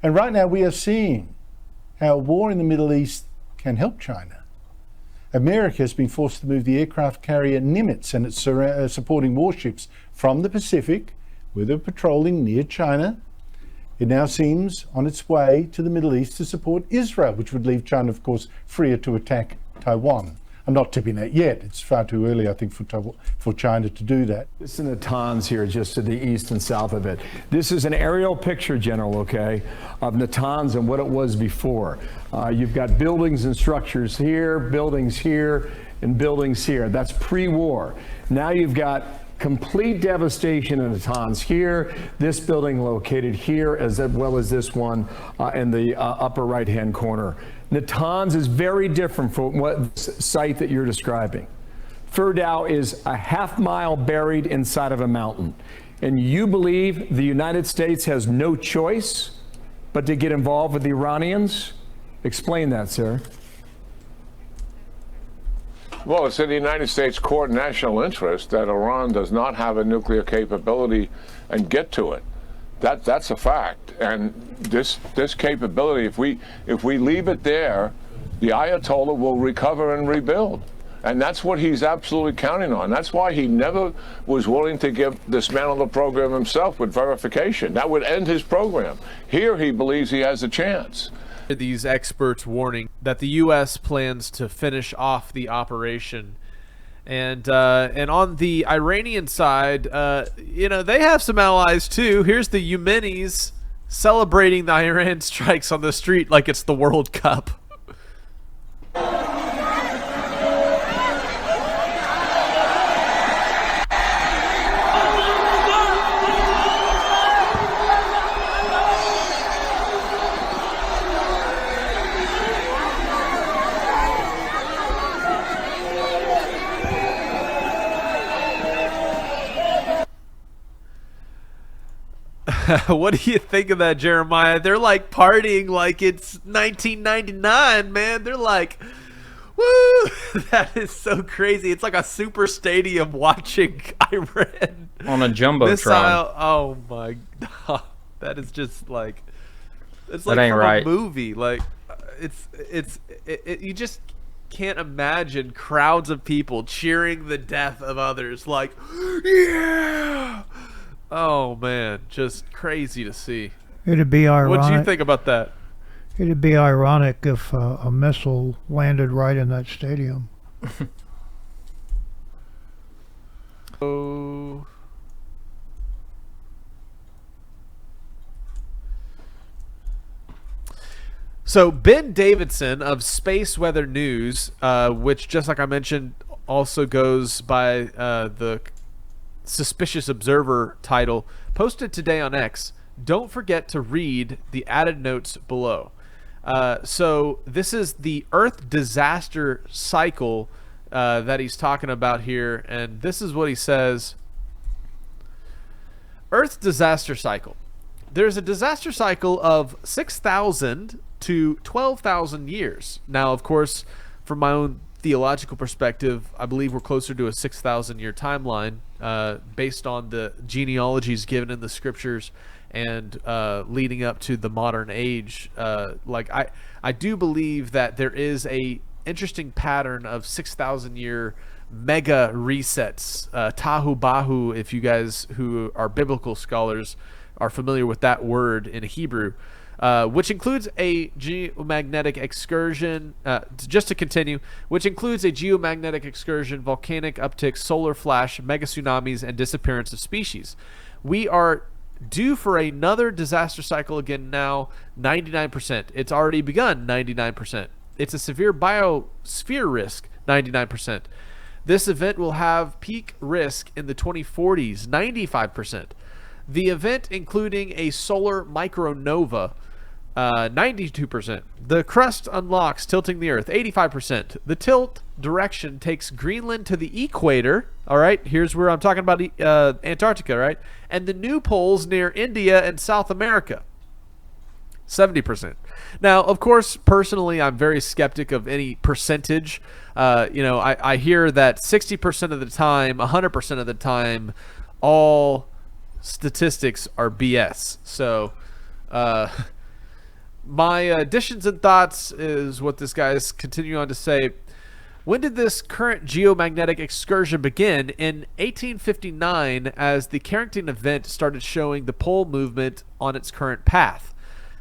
And right now we are seeing how a war in the Middle East can help China. America has been forced to move the aircraft carrier Nimitz and its supporting warships from the Pacific, where they're patrolling near China. It now seems on its way to the Middle East to support Israel, which would leave China, of course, freer to attack Taiwan. I'm not tipping that yet. It's far too early, I think, for China to do that. This is Natanz here, just to the east and south of it. This is an aerial picture, General, okay, of Natanz and what it was before. You've got buildings and structures here, buildings here, and buildings here. That's pre-war. Now you've got complete devastation in Natanz here, this building located here, as well as this one in the upper right-hand corner. Natanz is very different from what site that you're describing. Firdow is a half-mile buried inside of a mountain. And you believe the United States has no choice but to get involved with the Iranians? Explain that, sir. Well, it's in the United States court national interest that Iran does not have a nuclear capability and get to it. That's a fact. And this capability, if we leave it there, the Ayatollah will recover and rebuild. And that's what he's absolutely counting on. That's why he never was willing to dismantle the program himself with verification. That would end his program. Here he believes he has a chance. These experts warning that the U.S. plans to finish off the operation. And on the Iranian side, you know, they have some allies too. Here's the Yemenis celebrating the Iran strikes on the street like it's the World Cup. What do you think of that, Jeremiah? They're like partying like it's 1999, man. They're like, woo! That is so crazy. It's like a super stadium watching Iran on a jumbotron. Oh my god, that is just like, it's like that ain't from right. a movie. Like, you just can't imagine crowds of people cheering the death of others. Like, yeah. Oh man, just crazy to see. It'd be ironic. What do you think about that? It'd be ironic if a missile landed right in that stadium. Oh. So Ben Davidson of Space Weather News, which, just like I mentioned, also goes by the Suspicious Observer title, posted today on X. Don't forget to read the added notes below. So this is the Earth disaster cycle that he's talking about here, and this is what he says. Earth disaster cycle. There's a disaster cycle of 6,000 to 12,000 years. Now, of course, from my own theological perspective, I believe we're closer to a 6,000 year timeline based on the genealogies given in the scriptures and leading up to the modern age. Like I do believe that there is a interesting pattern of 6,000 year mega resets, Tahu Bahu, if you guys who are biblical scholars are familiar with that word in Hebrew. Which includes a geomagnetic excursion, just to continue, which includes a geomagnetic excursion, volcanic uptick, solar flash, mega tsunamis, and disappearance of species. We are due for another disaster cycle again now, 99%. It's already begun, 99%. It's a severe biosphere risk, 99%. This event will have peak risk in the 2040s, 95%. The event, including a solar micronova, 92%. The crust unlocks, tilting the Earth, 85%. The tilt direction takes Greenland to the equator. All right, here's where I'm talking about Antarctica, right? And the new poles near India and South America, 70%. Now, of course, personally, I'm very skeptic of any percentage. You know, I hear that 60% of the time, 100% of the time, all statistics are BS. So my additions and thoughts is what this guy is continuing on to say. When did this current geomagnetic excursion begin? In 1859, as the Carrington event started showing the pole movement on its current path.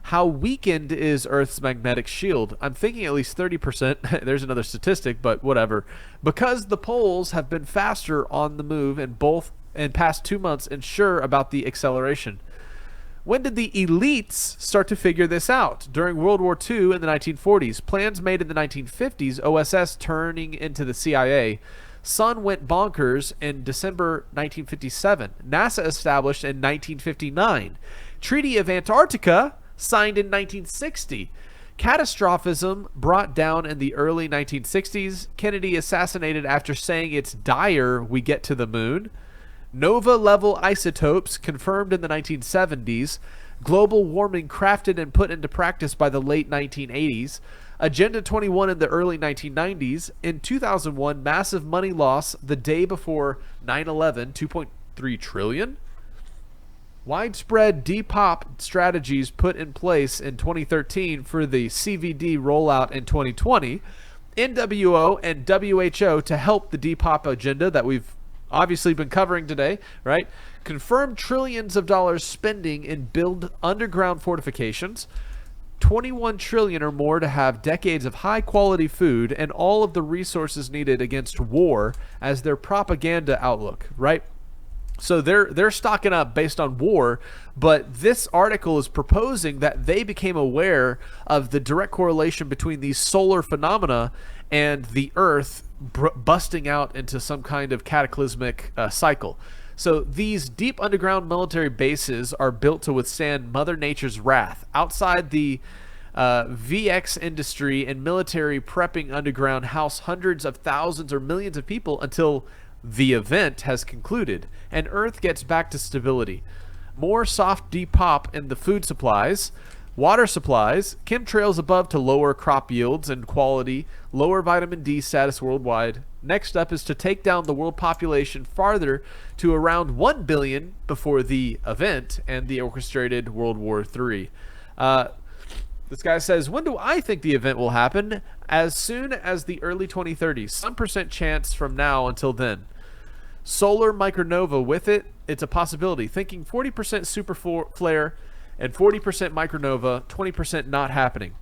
How weakened is Earth's magnetic shield? I'm thinking at least 30%. There's another statistic, but whatever. Because the poles have been faster on the move in past 2 months, unsure about the acceleration. When did the elites start to figure this out? During World War II in the 1940s. Plans made in the 1950s, OSS turning into the CIA. Sun went bonkers in December 1957. NASA established in 1959. Treaty of Antarctica signed in 1960. Catastrophism brought down in the early 1960s. Kennedy assassinated after saying it's dire we get to the moon. Nova-level isotopes confirmed in the 1970s. Global warming crafted and put into practice by the late 1980s. Agenda 21 in the early 1990s. In 2001, massive money loss the day before 9/11, 2.3 trillion. Widespread depop strategies put in place in 2013 for the CVD rollout in 2020. NWO and WHO to help the depop agenda that we've obviously been covering today, right? Confirmed trillions of dollars spending in build underground fortifications, 21 trillion or more to have decades of high quality food and all of the resources needed against war as their propaganda outlook, right? So they're stocking up based on war, but this article is proposing that they became aware of the direct correlation between these solar phenomena and the Earth busting out into some kind of cataclysmic cycle. So these deep underground military bases are built to withstand Mother Nature's wrath. Outside the VX industry and military prepping underground house hundreds of thousands or millions of people until the event has concluded and Earth gets back to stability. More soft depop in the food supplies, water supplies, chemtrails above to lower crop yields and quality, lower vitamin D status worldwide. Next up is to take down the world population farther to around 1 billion before the event and the orchestrated World War III. This guy says, when do I think the event will happen? As soon as the early 2030s. Some percent chance from now until then. Solar micronova with it, it's a possibility. Thinking 40% super flare and 40% micronova, 20% not happening.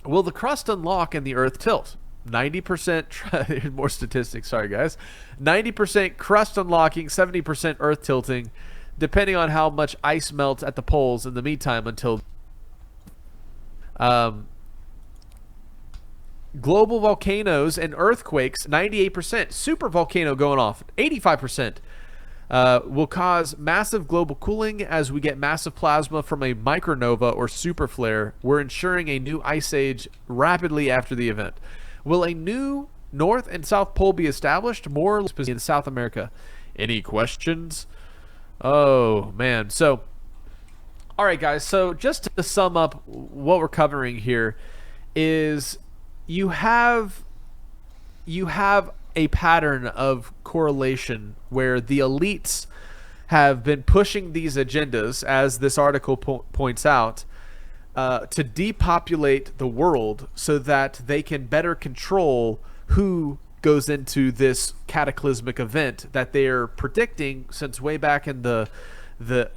Will the crust unlock and the Earth tilt? 90%, more statistics, sorry guys. 90% crust unlocking, 70% Earth tilting, depending on how much ice melts at the poles in the meantime until... global volcanoes and earthquakes, 98%. Super volcano going off, 85%. Will cause massive global cooling as we get massive plasma from a micronova or super flare. We're ensuring a new ice age rapidly after the event. Will a new North and South Pole be established? More in South America. Any questions? Oh, man. So, all right, guys. So just to sum up what we're covering here is you have a pattern of correlation where the elites have been pushing these agendas, as this article points out, to depopulate the world so that they can better control who goes into this cataclysmic event that they are predicting since way back in the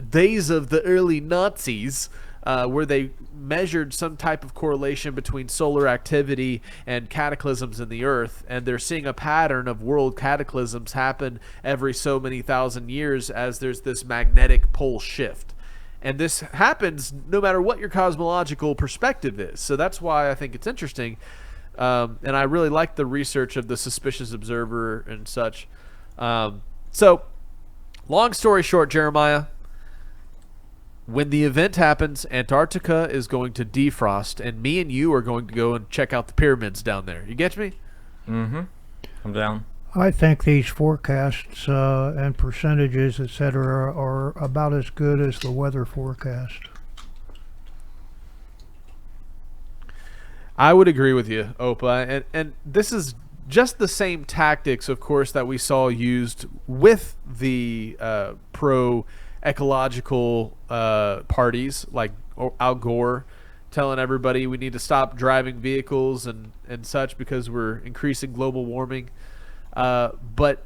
days of the early Nazis, where they measured some type of correlation between solar activity and cataclysms in the earth, and they're seeing a pattern of world cataclysms happen every so many thousand years as there's this magnetic pole shift. And this happens no matter what your cosmological perspective is. So that's why I think it's interesting. And I really like the research of the Suspicious Observer and such. So, long story short, Jeremiah, when the event happens, Antarctica is going to defrost, and me and you are going to go and check out the pyramids down there. You get me? Mm-hmm. I'm down. I think these forecasts and percentages, etc., are about as good as the weather forecast. I would agree with you, Opa. And this is just the same tactics, of course, that we saw used with the pro-ecological parties like Al Gore telling everybody we need to stop driving vehicles and such because we're increasing global warming. But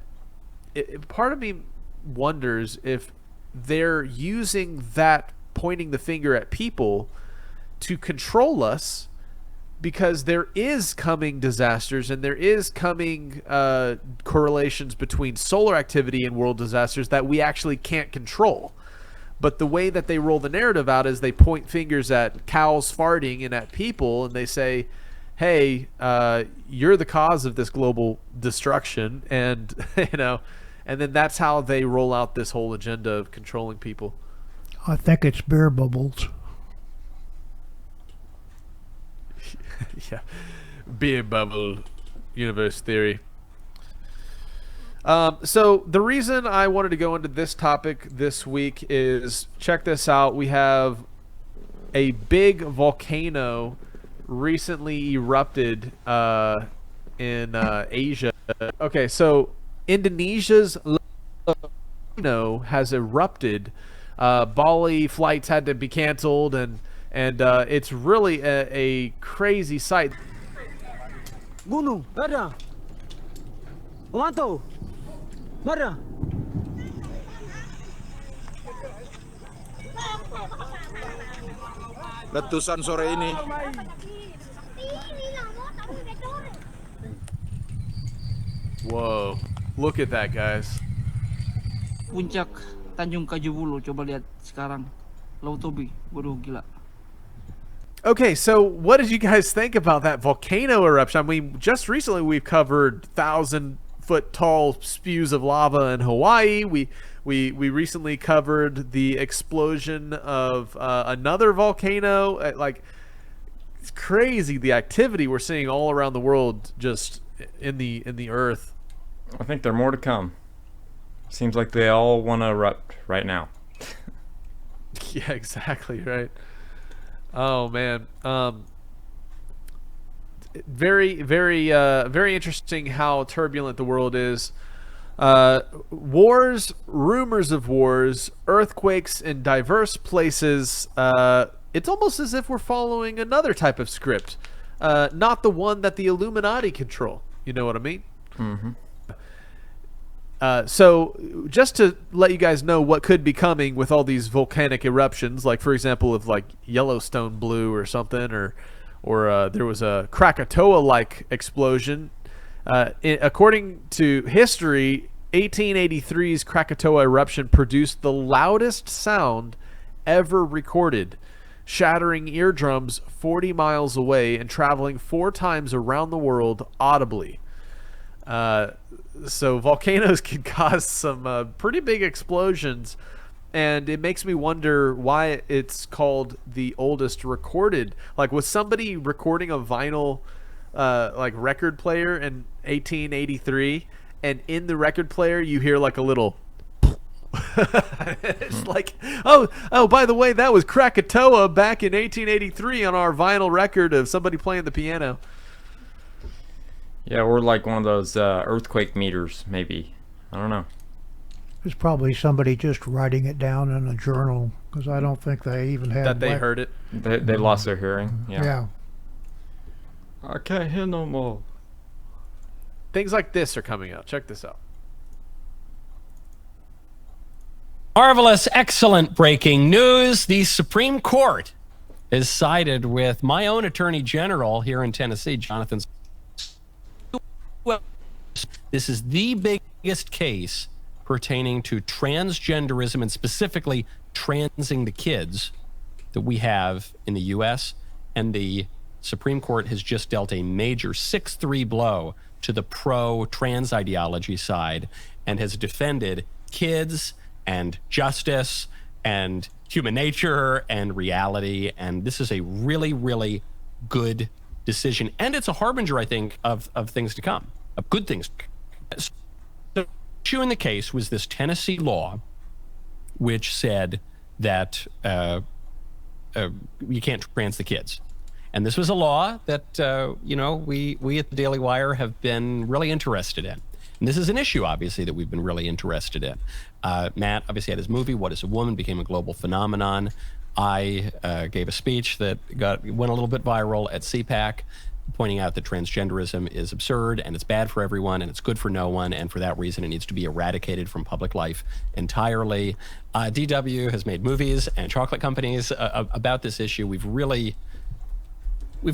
part of me wonders if they're using that pointing the finger at people to control us, because there is coming disasters and there is coming correlations between solar activity and world disasters that we actually can't control. But the way that they roll the narrative out is they point fingers at cows farting and at people, and they say, hey, you're the cause of this global destruction. And, you know, and then that's how they roll out this whole agenda of controlling people. I think it's beer bubbles. Yeah, beer bubble universe theory. So the reason I wanted to go into this topic this week is, check this out. We have a big volcano recently erupted in Asia. Okay, so Indonesia's volcano has erupted. Bali flights had to be canceled, and it's really a crazy sight. gunung, ada. Pemantau, ada. Letusan sore ini. Whoa, look at that, guys. Puncak Tanjung Kajubulu, coba lihat sekarang. Laut Tobi, waduh gila. Okay, so what did you guys think about that volcano eruption? I mean, just recently we've covered 1,000-foot tall spews of lava in Hawaii. We recently covered the explosion of another volcano. Like, it's crazy the activity we're seeing all around the world, just in the earth. I think there are more to come. Seems like they all want to erupt right now. Yeah, exactly right. Oh man, very interesting how turbulent the world is. Wars, rumors of wars, earthquakes in diverse places. It's almost as if we're following another type of script, not the one that the Illuminati control. You know what I mean? Mm-hmm. So just to let you guys know what could be coming with all these volcanic eruptions, like for example, if like Yellowstone blew or something, or there was a Krakatoa-like explosion. According to history, 1883's Krakatoa eruption produced the loudest sound ever recorded, shattering eardrums 40 miles away and traveling 4 times around the world audibly. So volcanoes can cause some pretty big explosions, and it makes me wonder why it's called the oldest recorded. Like, was somebody recording a vinyl like record player in 1883, and in the record player you hear like a little it's like, oh by the way, that was Krakatoa back in 1883 on our vinyl record of somebody playing the piano. Yeah, or like one of those earthquake meters, maybe. I don't know. It's probably somebody just writing it down in a journal, because I don't think they even had that they heard it. They lost their hearing. Yeah. I can't hear no more. Things like this are coming out. Check this out. Marvelous, excellent breaking news. The Supreme Court has sided with my own Attorney General here in Tennessee, Jonathan. This is the biggest case pertaining to transgenderism and specifically transing the kids that we have in the U.S. And the Supreme Court has just dealt a major 6-3 blow to the pro-trans ideology side and has defended kids and justice and human nature and reality. And this is a really, really good decision. And it's a harbinger, I think, of things to come, of good things. The issue in the case was this Tennessee law, which said that you can't trans the kids. And this was a law that, we at the Daily Wire have been really interested in. And this is an issue, obviously, that we've been really interested in. Matt obviously had his movie, What is a Woman?, became a global phenomenon. I gave a speech that went a little bit viral at CPAC, pointing out that transgenderism is absurd and it's bad for everyone and it's good for no one, and for that reason it needs to be eradicated from public life entirely. DW has made movies and chocolate companies about this issue. We've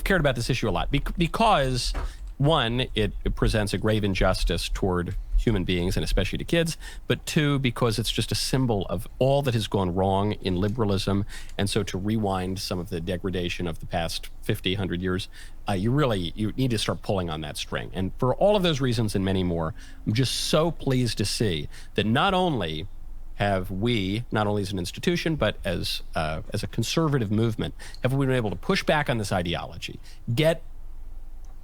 cared about this issue a lot because, one, it presents a grave injustice toward human beings and especially to kids, but two, because it's just a symbol of all that has gone wrong in liberalism. And so to rewind some of the degradation of the past 50, 100 years, you need to start pulling on that string. And for all of those reasons and many more, I'm just so pleased to see that not only have we, not only as an institution, but as a conservative movement, have we been able to push back on this ideology, get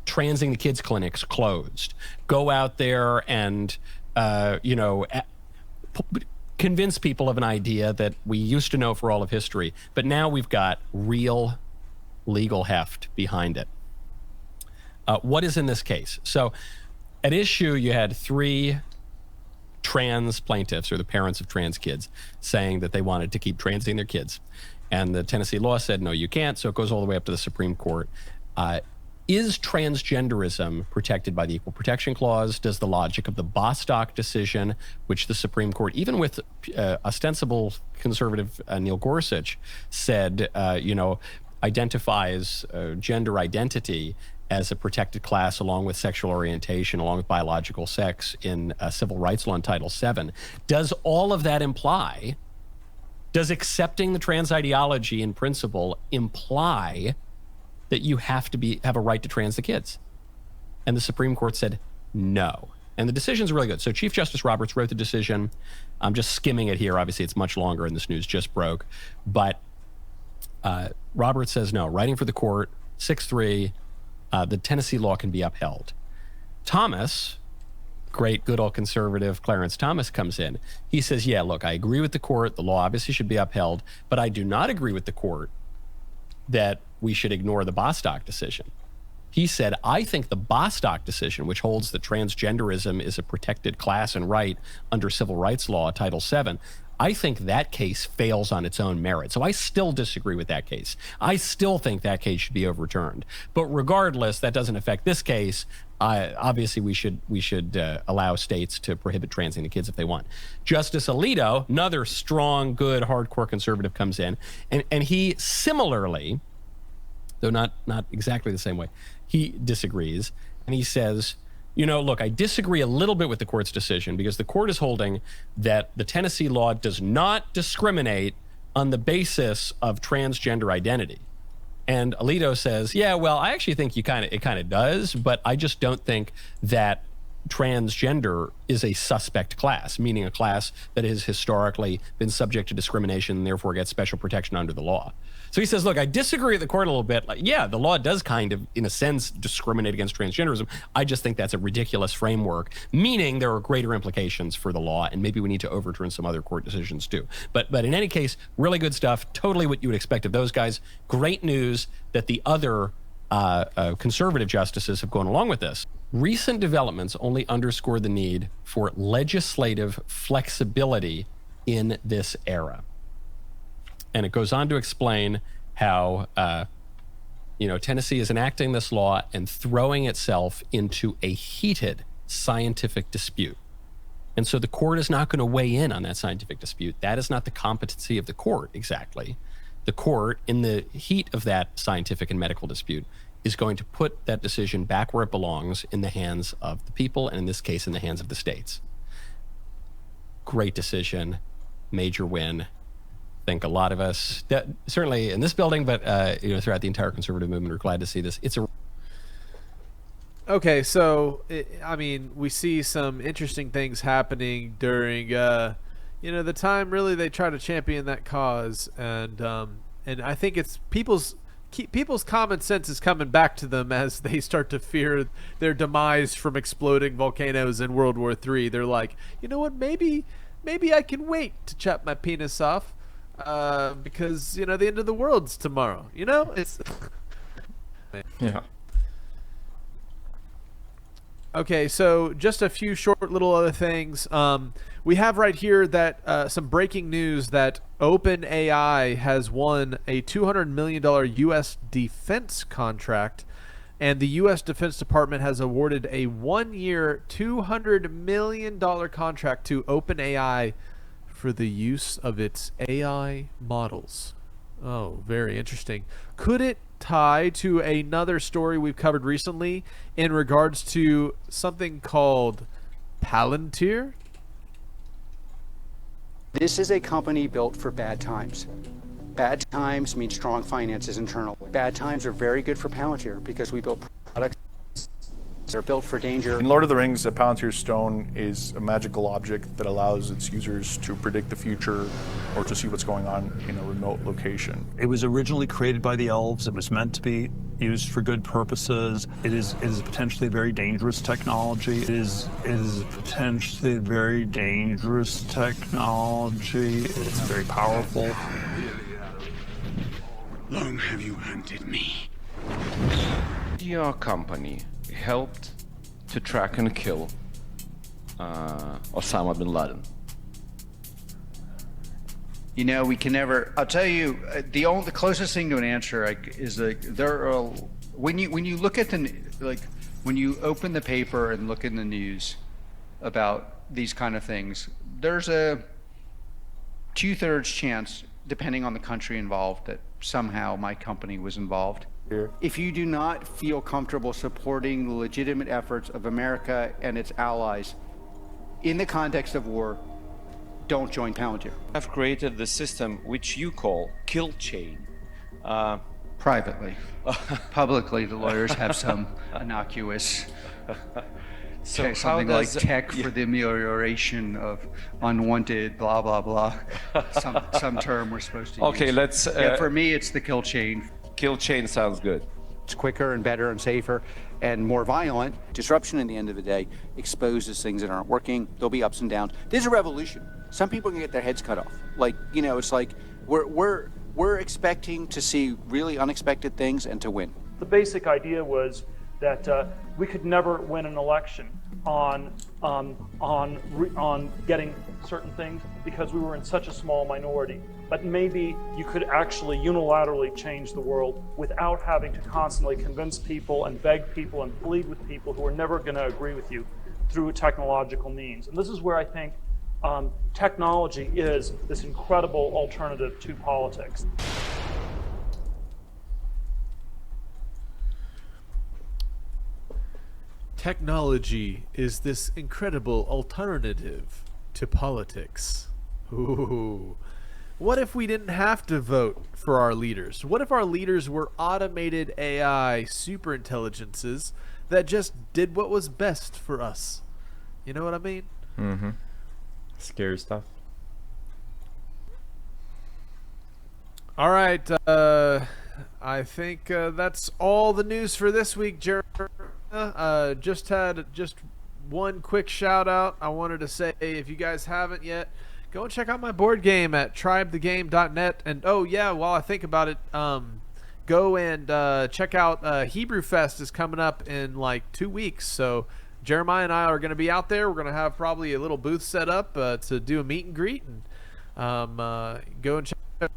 transing the kids clinics closed, go out there and convince people of an idea that we used to know for all of history, but now we've got real legal heft behind it. What is in this case? So at issue, you had 3 trans plaintiffs, or the parents of trans kids, saying that they wanted to keep transing their kids. And the Tennessee law said, no, you can't. So it goes all the way up to the Supreme Court. Is transgenderism protected by the Equal Protection Clause? Does the logic of the Bostock decision, which the Supreme Court, even with ostensible conservative Neil Gorsuch, said, identifies gender identity as a protected class along with sexual orientation, along with biological sex in civil rights law in Title VII. Does all of that imply, does accepting the trans ideology in principle imply that you have a right to trans the kids? And the Supreme Court said no. And the decision's really good. So Chief Justice Roberts wrote the decision. I'm just skimming it here. Obviously, it's much longer and this news just broke. But Roberts says no. Writing for the court, 6-3, the Tennessee law can be upheld. Thomas, great, good old conservative Clarence Thomas, comes in. He says, yeah, look, I agree with the court. The law obviously should be upheld. But I do not agree with the court that we should ignore the Bostock decision. He said, I think the Bostock decision, which holds that transgenderism is a protected class and right under civil rights law, Title VII, I think that case fails on its own merit. So I still disagree with that case. I still think that case should be overturned. But regardless, that doesn't affect this case. Obviously, we should allow states to prohibit transing the kids if they want. Justice Alito, another strong, good, hardcore conservative, comes in, and he similarly, though not exactly the same way, he disagrees, and he says, look, I disagree a little bit with the court's decision because the court is holding that the Tennessee law does not discriminate on the basis of transgender identity. And Alito says, yeah, well, I actually think it kind of does, but I just don't think that transgender is a suspect class, meaning a class that has historically been subject to discrimination and therefore gets special protection under the law. So he says, look, I disagree with the court a little bit. Like, yeah, the law does kind of, in a sense, discriminate against transgenderism. I just think that's a ridiculous framework, meaning there are greater implications for the law, and maybe we need to overturn some other court decisions too. But in any case, really good stuff, totally what you would expect of those guys. Great news that the other conservative justices have gone along with this. Recent developments only underscore the need for legislative flexibility in this era. And it goes on to explain how, Tennessee is enacting this law and throwing itself into a heated scientific dispute. And so the court is not going to weigh in on that scientific dispute. That is not the competency of the court exactly. The court, in the heat of that scientific and medical dispute, is going to put that decision back where it belongs, in the hands of the people, and in this case, in the hands of the states. Great decision, major win. I think a lot of us, certainly in this building, but throughout the entire conservative movement, are glad to see this. Okay, so we see some interesting things happening during the time really they try to champion that cause, and I think it's people's common sense is coming back to them as they start to fear their demise from exploding volcanoes in World War III. They're like, you know what, maybe I can wait to chop my penis off because the end of the world's tomorrow. It's yeah. Okay, so just a few short little other things. We have right here that some breaking news that OpenAI has won a $200 million U.S. defense contract, and the U.S. Defense Department has awarded a one-year $200 million contract to OpenAI for the use of its AI models. Oh, very interesting. Could it tie to another story we've covered recently in regards to something called Palantir? This is a company built for bad times. Bad times mean strong finances internal. Bad times are very good for Palantir because we build products that are built for danger. In Lord of the Rings, a Palantir stone is a magical object that allows its users to predict the future or to see what's going on in a remote location. It was originally created by the elves. It was meant to be used for good purposes. It is potentially a very dangerous technology. It is potentially a very dangerous technology. It's very powerful. Long have you hunted me? Your company helped to track and kill Osama bin Laden. We can never. I'll tell you, the closest thing to an answer is there are when you look at when you open the paper and look in the news about these kind of things, there's a 2/3 chance, depending on the country involved, that somehow my company was involved. If you do not feel comfortable supporting the legitimate efforts of America and its allies in the context of war, don't join Palantir. I've created the system which you call kill chain. Privately. Publicly, the lawyers have some innocuous something like tech for the amelioration of unwanted blah blah blah. Some term we're supposed to use. Okay, let's. For me, it's the kill chain. Kill chain sounds good. It's quicker and better and safer and more violent. Disruption, in the end of the day, exposes things that aren't working. There'll be ups and downs. This is a revolution. Some people can get their heads cut off. Like, you know, it's like we're expecting to see really unexpected things and to win. The basic idea was that we could never win an election on getting certain things because we were in such a small minority. But maybe you could actually unilaterally change the world without having to constantly convince people and beg people and plead with people who are never going to agree with you through technological means. And this is where I think technology is this incredible alternative to politics. Technology is this incredible alternative to politics. Ooh. What if we didn't have to vote for our leaders? What if our leaders were automated AI superintelligences that just did what was best for us? You know what I mean? Mm-hmm. Scary stuff. All right. I think that's all the news for this week, Jeremy. Just one quick shout out. I wanted to say, if you guys haven't yet, go and check out my board game at tribethegame.net. And oh yeah, while I think about it, go and check out Hebrew Fest is coming up in like 2 weeks. So Jeremiah and I are going to be out there. We're going to have probably a little booth set up to do a meet and greet. And go and check out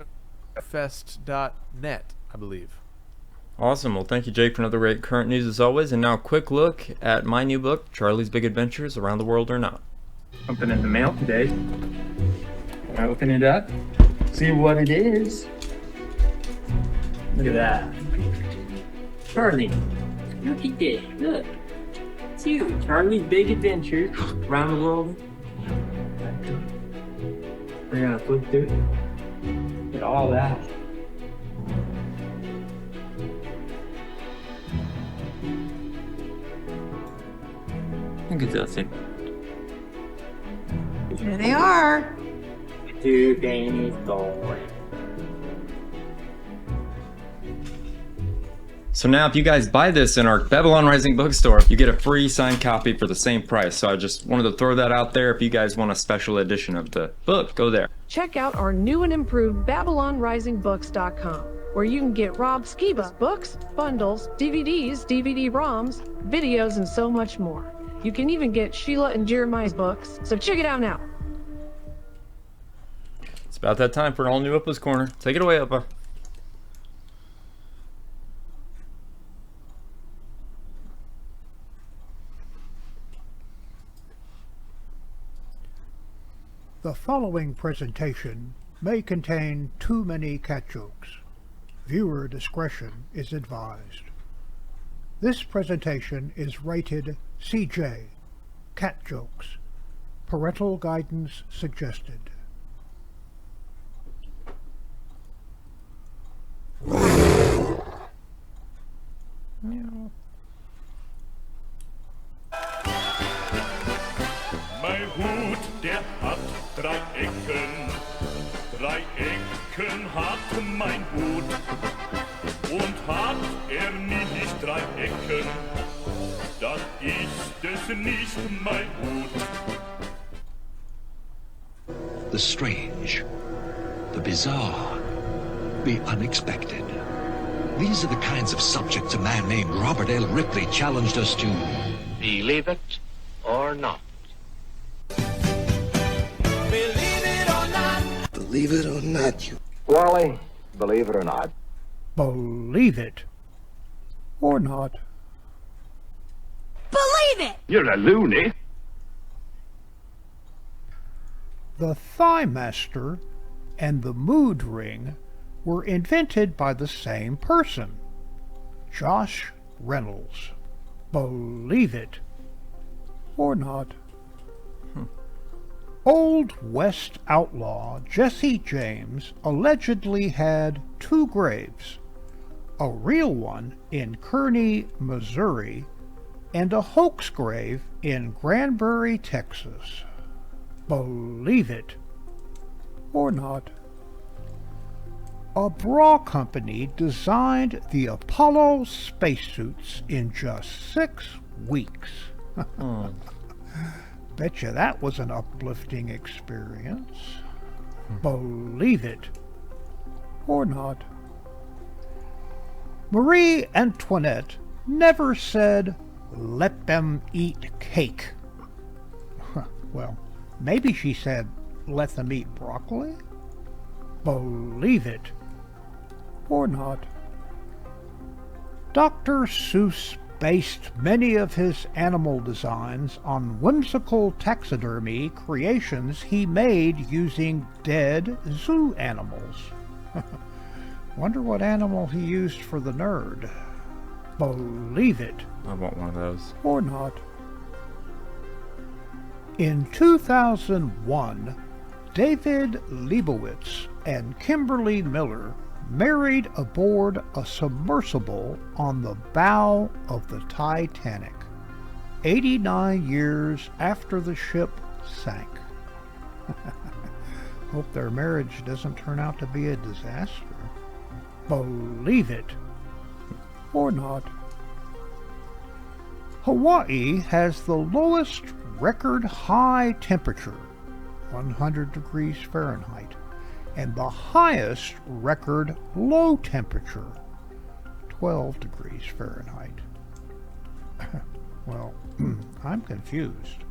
fest.net, I believe. Awesome. Well, thank you, Jake, for another great current news as always. And now a quick look at my new book, Charlie's Big Adventures, Around the World or Not. Something in the mail today. Can I open it up? See what it is. Look at that. Charlie, look at this. Look. It's you. Charlie's Big Adventures Around the World. We're gonna flip through it. Look at all that. Look at this thing. Here they are. To Danny's boy. So now if you guys buy this in our Babylon Rising bookstore, you get a free signed copy for the same price. So I just wanted to throw that out there. If you guys want a special edition of the book, go there. Check out our new and improved BabylonRisingBooks.com, where you can get Rob Skiba's books, bundles, DVDs, DVD-ROMs, videos, and so much more. You can even get Sheila and Jeremiah's books, so check it out now. It's about that time for an all-new Uppa's Corner. Take it away, Uppa. The following presentation may contain too many cat jokes. Viewer discretion is advised. This presentation is rated CJ, cat jokes. Parental guidance suggested. Mein Hut, der hat 3 Ecken. 3 Ecken hat mein Hut. Und hat nicht 3 Ecken, dann ist es nicht mein Hut. The strange, the bizarre, the unexpected. These are the kinds of subjects a man named Robert L. Ripley challenged us to believe it or not. Believe it or not, you. Wally, believe it or not. Believe it Or not. Believe it! You're a loony. The Thighmaster and the mood ring were invented by the same person, Josh Reynolds. Believe it or not. Old West outlaw Jesse James allegedly had 2 graves, a real one in Kearney, Missouri, and a hoax grave in Granbury, Texas. Believe it or not. A bra company designed the Apollo spacesuits in just 6 weeks. Bet you that was an uplifting experience. Believe it or not. Marie Antoinette never said, "Let them eat cake." Well, maybe she said, "Let them eat broccoli." Believe it or not. Dr. Seuss based many of his animal designs on whimsical taxidermy creations he made using dead zoo animals. Wonder what animal he used for the nerd. Believe it I want one of those. or not. In 2001, David Leibowitz and Kimberly Miller married aboard a submersible on the bow of the Titanic, 89 years after the ship sank. Hope their marriage doesn't turn out to be a disaster. Believe it or not. Hawaii has the lowest record high temperature, 100 degrees Fahrenheit, and the highest record low temperature, 12 degrees Fahrenheit. Well, I'm confused.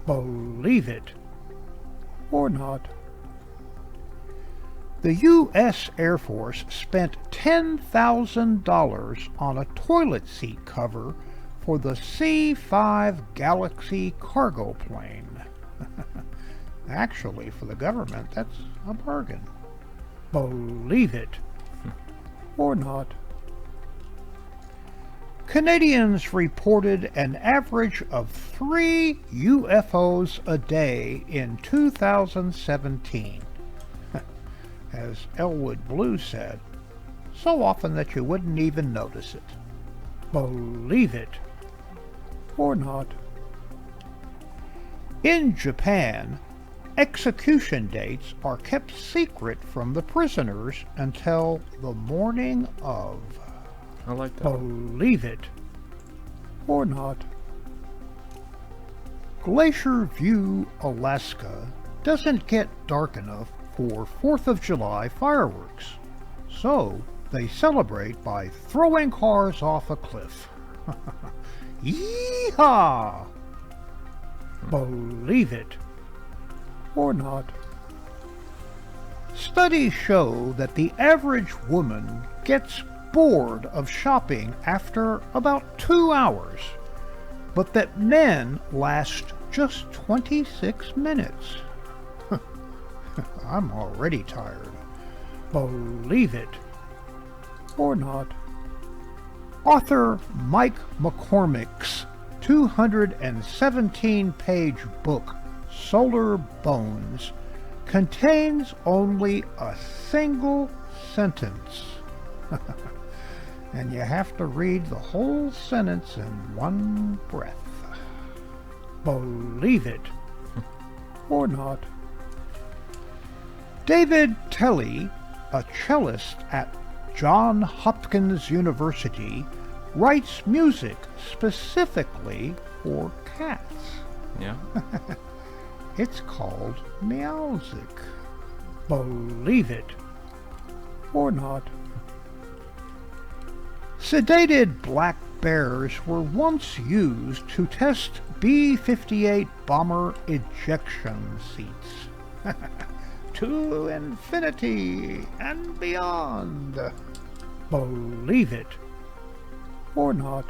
Believe it or not. The U.S. Air Force spent $10,000 on a toilet seat cover for the C-5 Galaxy cargo plane. Actually, for the government, that's a bargain. Believe it or not. Canadians reported an average of 3 UFOs a day in 2017. As Elwood Blue said, so often that you wouldn't even notice it. Believe it or not. In Japan, execution dates are kept secret from the prisoners until the morning of. I like that. Believe it or not. Glacier View, Alaska doesn't get dark enough for 4th of July fireworks, so they celebrate by throwing cars off a cliff. Yee-haw! Believe it or not. Studies show that the average woman gets bored of shopping after about 2 hours, but that men last just 26 minutes. I'm already tired. Believe it or not. Author Mike McCormick's 217-page book, Solar Bones, contains only a single sentence. And you have to read the whole sentence in one breath. Believe it or not. David Telley, a cellist at Johns Hopkins University, writes music specifically for cats. Yeah. It's called meowsic. Believe it or not. Sedated black bears were once used to test B-58 bomber ejection seats. To infinity and beyond. Believe it Or not.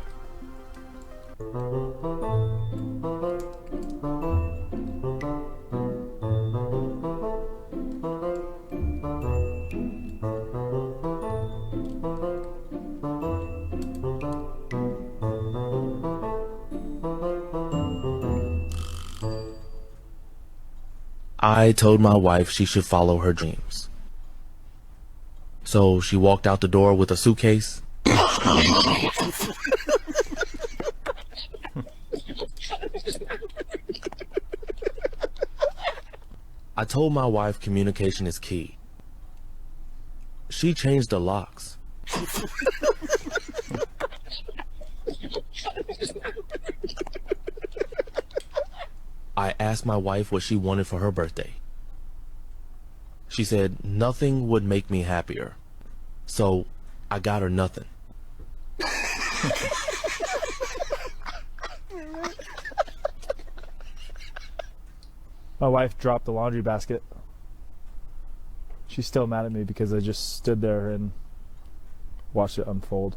I told my wife she should follow her dreams. So she walked out the door with a suitcase. I told my wife communication is key. She changed the locks. I asked my wife what she wanted for her birthday. She said nothing would make me happier. So I got her nothing. My wife dropped the laundry basket. She's still mad at me because I just stood there and watched it unfold.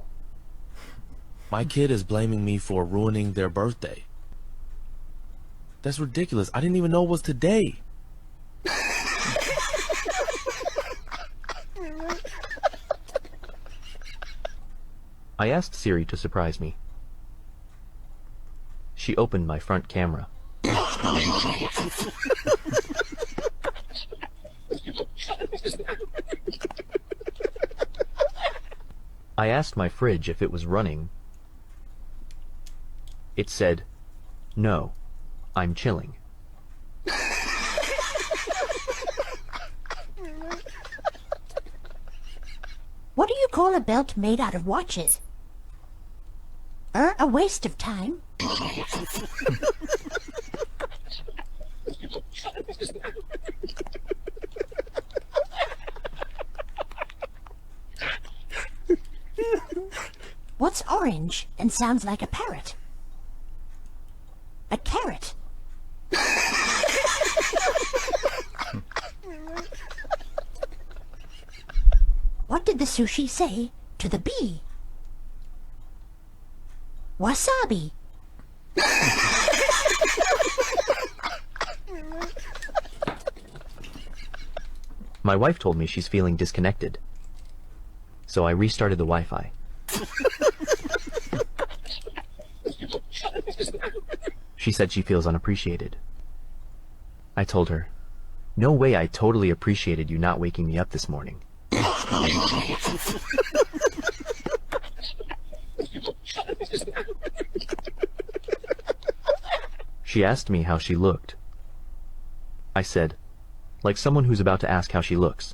My kid is blaming me for ruining their birthday. That's ridiculous. I didn't even know it was today. I asked Siri to surprise me. She opened my front camera. I asked my fridge if it was running. It said, "No, I'm chilling." What do you call a belt made out of watches? A waste of time. What's orange and sounds like a parrot? A carrot. What did the sushi say to the bee? Wasabi. My wife told me she's feeling disconnected. So I restarted the Wi-Fi. She said she feels unappreciated. I told her, "No way, I totally appreciated you not waking me up this morning." She asked me how she looked. I said, like someone who's about to ask how she looks.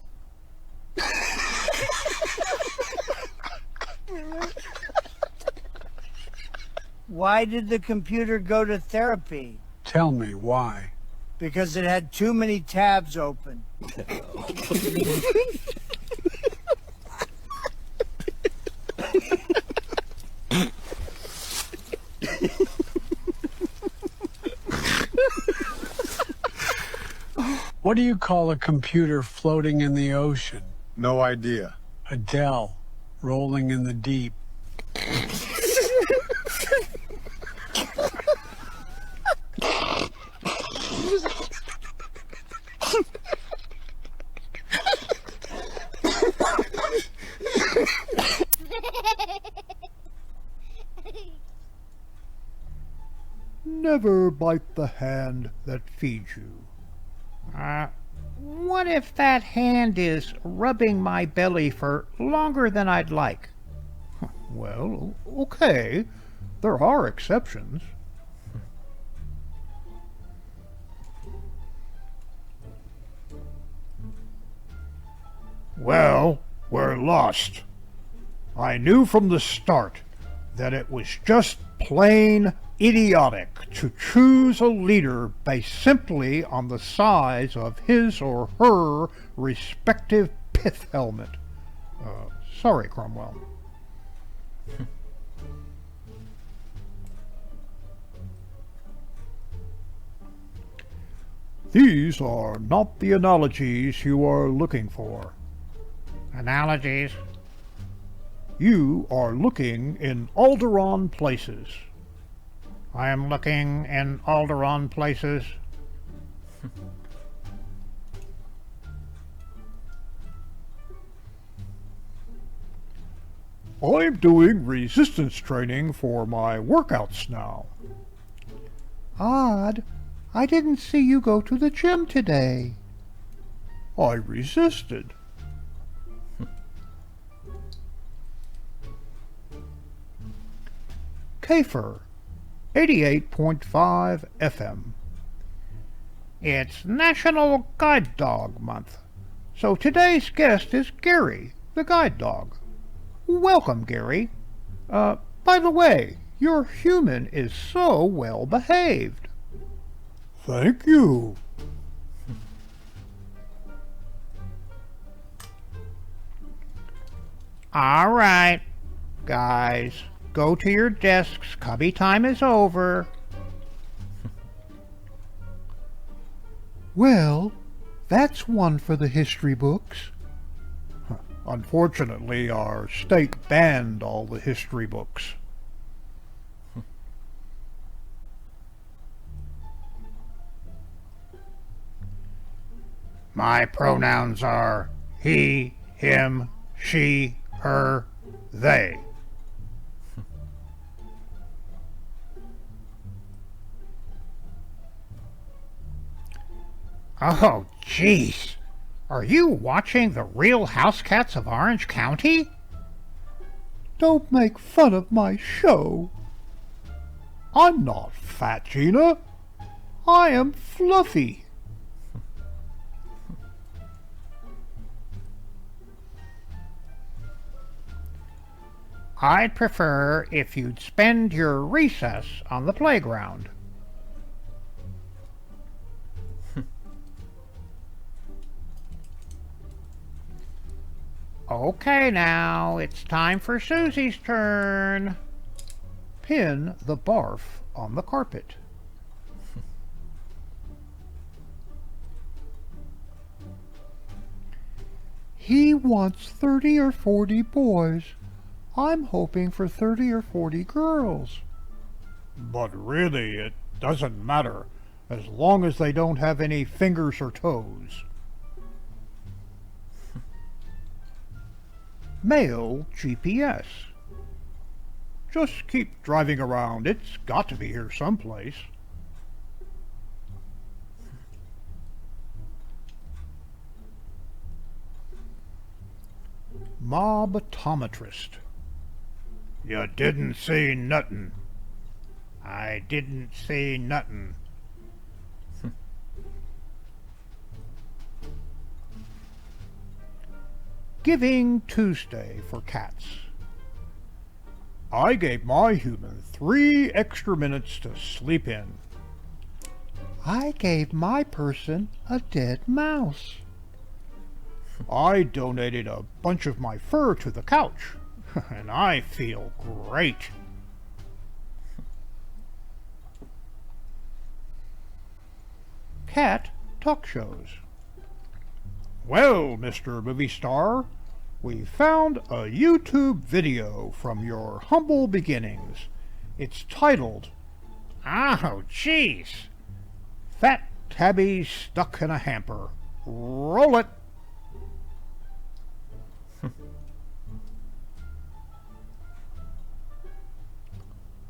Why did the computer go to therapy? Tell me why. Because it had too many tabs open. What do you call a computer floating in the ocean? No idea. A Dell rolling in the deep. Never bite the hand that feeds you. What if that hand is rubbing my belly for longer than I'd like? Well, okay, there are exceptions. Well, we're lost. I knew from the start that it was just plain idiotic to choose a leader based simply on the size of his or her respective pith helmet. Sorry, Cromwell. These are not the analogies you are looking for. Analogies? You are looking in Alderaan places. I am looking in Alderaan places. I'm doing resistance training for my workouts now. Odd. I didn't see you go to the gym today. I resisted. Kafer, 88.5 FM. It's National Guide Dog Month, so today's guest is Gary, the guide dog. Welcome, Gary. By the way, your human is so well behaved. Thank you. All right, guys, go to your desks. Cubby time is over. Well, that's one for the history books. Unfortunately, our state banned all the history books. My pronouns are he, him, she, her, they. Oh, jeez. Are you watching The Real House Cats of Orange County? Don't make fun of my show. I'm not fat, Gina. I am fluffy. I'd prefer if you'd spend your recess on the playground. Okay, now, it's time for Susie's turn. Pin the barf on the carpet. He wants 30 or 40 boys. I'm hoping for 30 or 40 girls. But really, it doesn't matter, as long as they don't have any fingers or toes. Male GPS. Just keep driving around. It's got to be here someplace. Moboptometrist. You didn't see nothin'. I didn't see nothin'. Giving Tuesday for cats. I gave my human 3 extra minutes to sleep in. I gave my person a dead mouse. I donated a bunch of my fur to the couch, and I feel great. Cat talk shows. Well, Mr. Movie Star, we found a YouTube video from your humble beginnings. It's titled, Oh, jeez. Fat Tabby Stuck in a Hamper. Roll it.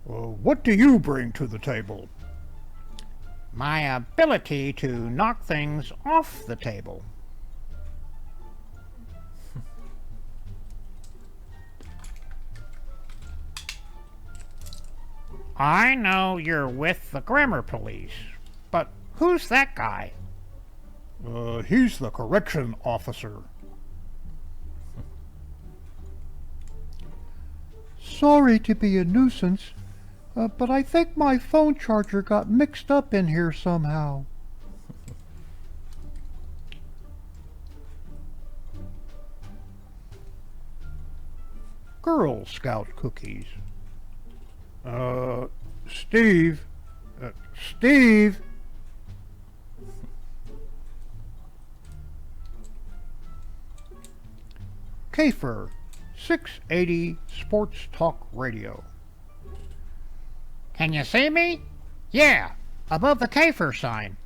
What do you bring to the table? My ability to knock things off the table. I know you're with the grammar police, but who's that guy? He's the correction officer. Sorry to be a nuisance, but I think my phone charger got mixed up in here somehow. Girl Scout cookies. Steve. Steve! Kafer, 680 Sports Talk Radio. Can you see me? Yeah, above the Kafer sign.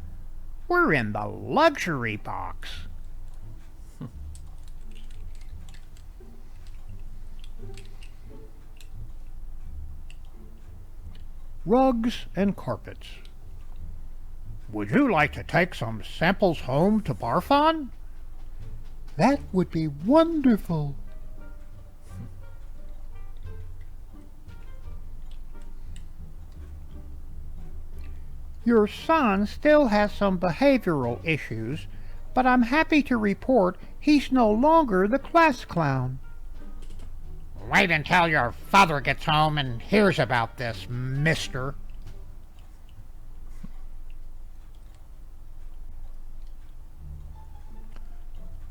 We're in the luxury box. Rugs and carpets. Would you like to take some samples home to barf on? That would be wonderful. Your son still has some behavioral issues, but I'm happy to report he's no longer the class clown. Wait until your father gets home and hears about this, mister.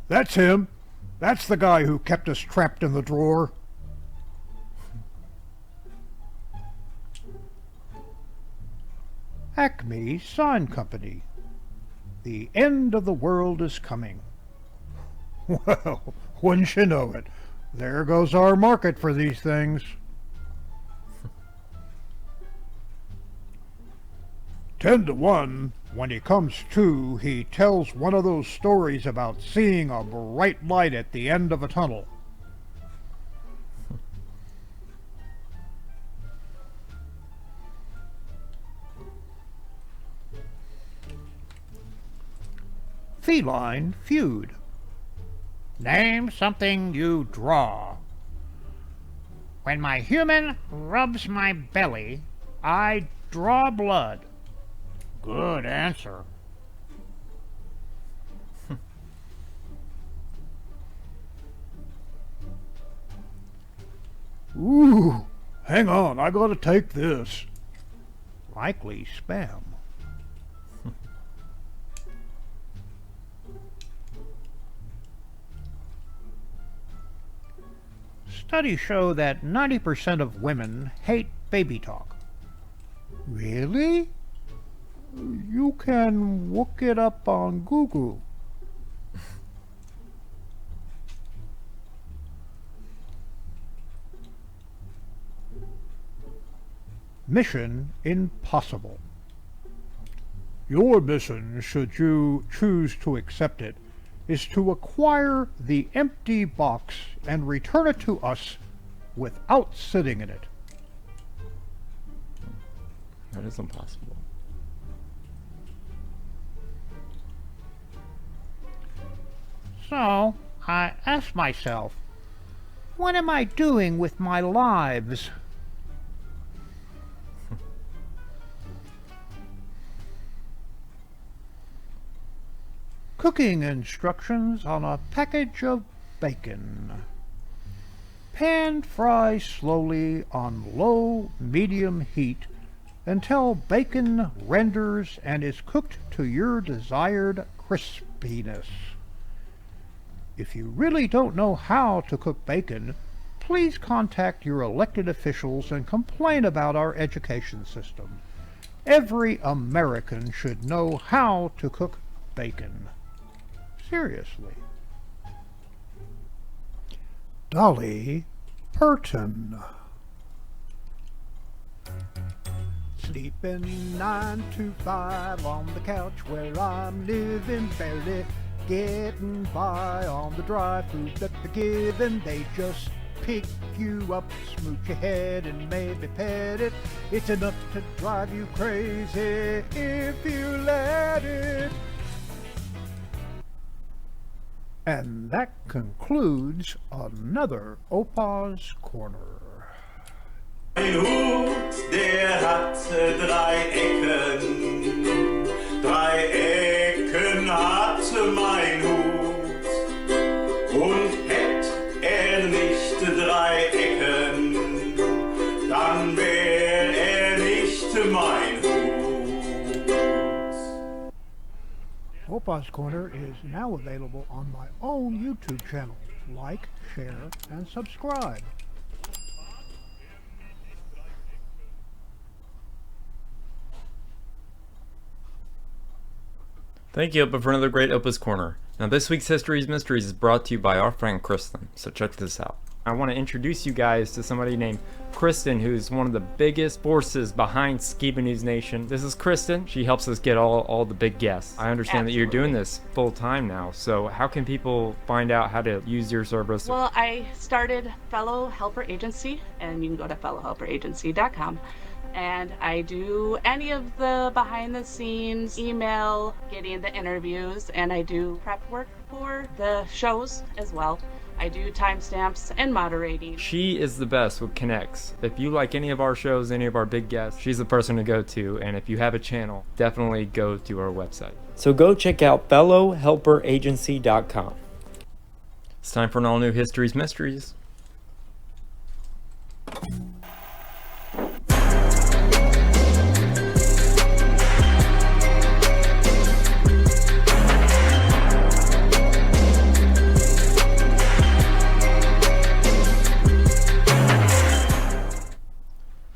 That's him. That's the guy who kept us trapped in the drawer. Acme Sign Company. The end of the world is coming. Well, wouldn't you know it? There goes our market for these things. 10-1, when he comes to, he tells one of those stories about seeing a bright light at the end of a tunnel. Feline feud. Name something you draw. When my human rubs my belly, I draw blood. Good answer. Ooh, hang on, I gotta take this. Likely spam. Studies show that 90% of women hate baby talk. Really? You can look it up on Google. Mission impossible. Your mission, should you choose to accept it, is to acquire the empty box and return it to us without sitting in it. That is impossible. So, I asked myself, what am I doing with my lives? Cooking instructions on a package of bacon. Pan fry slowly on low-medium heat until bacon renders and is cooked to your desired crispiness. If you really don't know how to cook bacon, please contact your elected officials and complain about our education system. Every American should know how to cook bacon. Seriously. Dolly Parton. Sleeping 9 to 5 on the couch where I'm living, barely getting by on the dry food that they're giving. They just pick you up, smooch your head, and maybe pet it. It's enough to drive you crazy if you let it. And that concludes another Opa's Corner. Mein Hut, der hat 3 Ecken. 3 Ecken hat mein Hut. Und hätt nicht 3 Ecken, dann wär nicht mein Hut. Opa's Corner is now available on my own YouTube channel. Like, share, and subscribe. Thank you, Opa, for another great Opa's Corner. Now, this week's History's Mysteries is brought to you by our friend Kristen, so check this out. I want to introduce you guys to somebody named Kristen, who's one of the biggest forces behind Skiba News Nation. This is Kristen. She helps us get all the big guests. I understand that you're doing this full time now, so how can people find out how to use your service? Well, I started Fellow Helper Agency, and you can go to fellowhelperagency.com. And I do any of the behind the scenes, email, getting the interviews, and I do prep work for the shows as well. I do timestamps and moderating. She is the best with connects. If you like any of our shows, any of our big guests, she's the person to go to. And if you have a channel, definitely go to our website. So go check out fellowhelperagency.com. It's time for an all new History's Mysteries.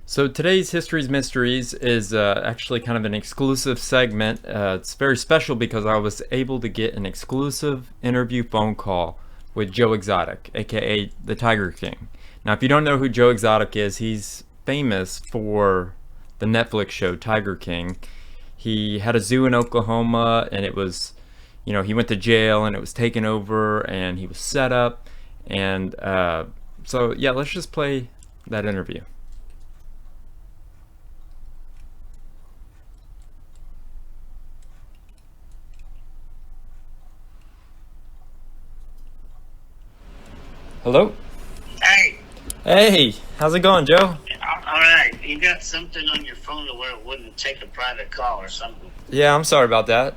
So today's History's Mysteries is actually kind of an exclusive segment. It's very special because I was able to get an exclusive interview phone call with Joe Exotic, aka the Tiger King. Now, if you don't know who Joe Exotic is, he's famous for the Netflix show Tiger King. He had a zoo in Oklahoma, and it was, you know, he went to jail and it was taken over and he was set up. And so, yeah, let's just play that interview. Hello? Hey. Hey, how's it going, Joe? All right. You got something on your phone to where it wouldn't take a private call or something. Yeah, I'm sorry about that.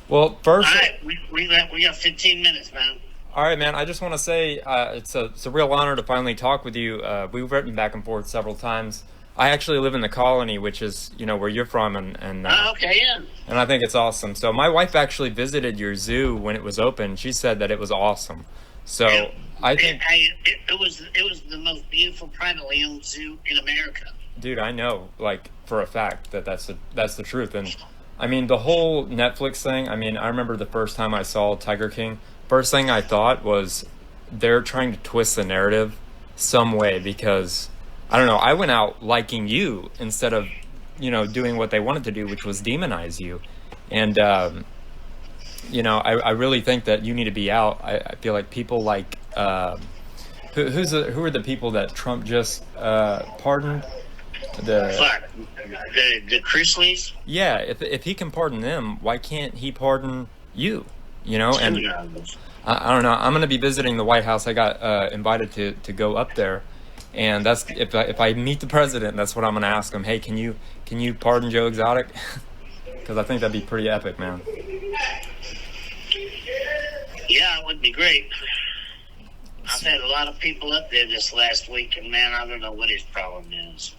Well, first... All right. We got 15 minutes, man. All right, man. I just want to say it's a real honor to finally talk with you. We've written back and forth several times. I actually live in the Colony, which is, you know, where you're from, and okay, yeah. And I think it's awesome. So my wife actually visited your zoo when it was open. She said that it was awesome. So I think it was the most beautiful privately owned zoo in America. Dude, I know, like, for a fact that's the truth. And I mean, the whole Netflix thing, I mean, I remember the first time I saw Tiger King, first thing I thought was they're trying to twist the narrative some way, because I don't know, I went out liking you instead of, you know, doing what they wanted to do, which was demonize you. And you know, I really think that you need to be out. I feel like people like who are the people that Trump just pardoned? The Chrisleys? Yeah, if he can pardon them, why can't he pardon you? You know, and I don't know. I'm gonna be visiting the White House. I got invited to go up there, and that's if I meet the president, that's what I'm gonna ask him. Hey, can you pardon Joe Exotic? Because I think that'd be pretty epic, man. Yeah, it would be great. I've had a lot of people up there this last week, and man, I don't know what his problem is.